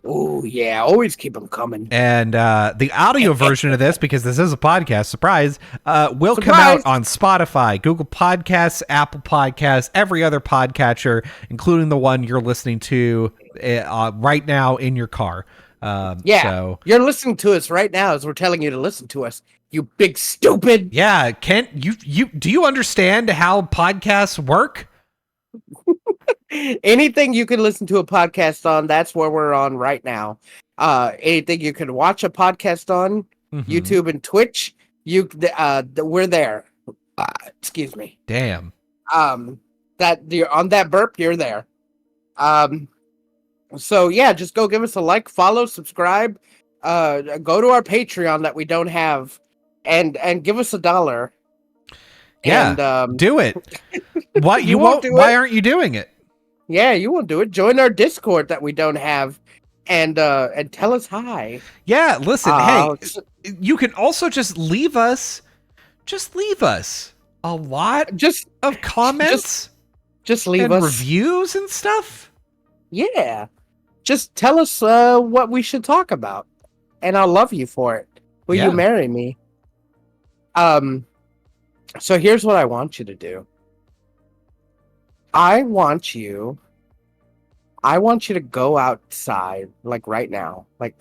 Oh, yeah. Always keep them coming. And the audio version of this, because this is a podcast, surprise, will come out on Spotify, Google Podcasts, Apple Podcasts, every other podcatcher, including the one you're listening to right now in your car. So you're listening to us right now as we're telling you to listen to us. You big stupid. Yeah, Kent, do you understand how podcasts work? Anything you can listen to a podcast on, that's where we're on right now. Anything you can watch a podcast on, YouTube and Twitch, we're there. Excuse me. Damn. That you're on that burp, you're there. So yeah, just go give us a like, follow, subscribe. Go to our Patreon that we don't have, and give us $1. Yeah, and, do it. Why you won't? Why aren't you doing it? Yeah, you won't do it. Join our Discord that we don't have, and tell us hi. Yeah, listen. Hey, you can also just leave us a lot of comments. Just leave and us reviews and stuff. Yeah, just tell us what we should talk about, and I'll love you for it. Will you marry me? So here's what I want you to do. I want you to go outside, like right now, like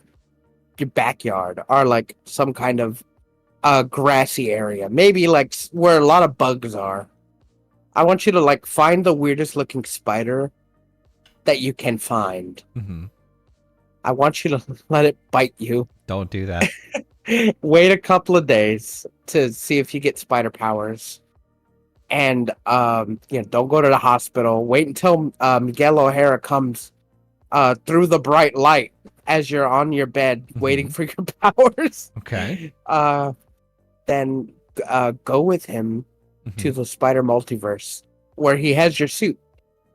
your backyard or like some kind of grassy area, maybe like where a lot of bugs are. I want you to like find the weirdest looking spider that you can find. I want you to let it bite you. Don't do that. Wait a couple of days to see if you get spider powers. And don't go to the hospital. Wait until Miguel O'Hara comes through the bright light as you're on your bed waiting for your powers. Okay. Then go with him to the spider multiverse where he has your suit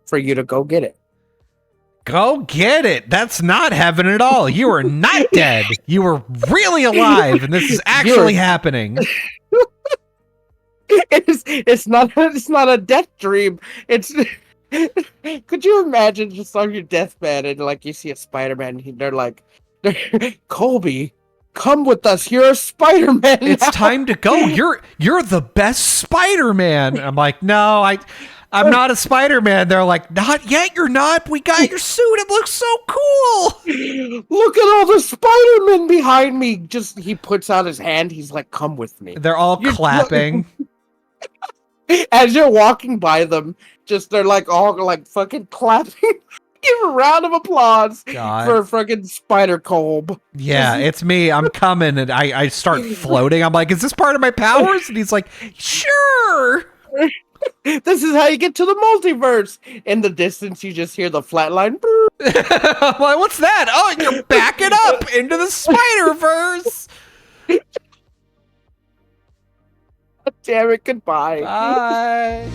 for you to go get it. Go get it. That's not heaven at all. You are not dead. You were really alive, and this is actually happening. It's not a death dream. It's could you imagine just on your deathbed and like you see a Spider-Man and they're like, Colby, come with us. You're a Spider-Man. It's time to go. You're the best Spider-Man. I'm like, no, I'm not a Spider-Man. They're like, not yet. You're not. We got your suit. It looks so cool. Look at all the Spider-Men behind me. He puts out his hand. He's like, come with me. They're all clapping. As you're walking by them, they're like all like fucking clapping. Give a round of applause for fucking Spider Colb. Yeah, it's me. I'm coming, and I start floating. I'm like, is this part of my powers? And he's like, sure. This is how you get to the multiverse. In the distance, you just hear the flatline. Well, what's that? Oh, you're backing up into the Spider-Verse. Damn it, goodbye. Bye.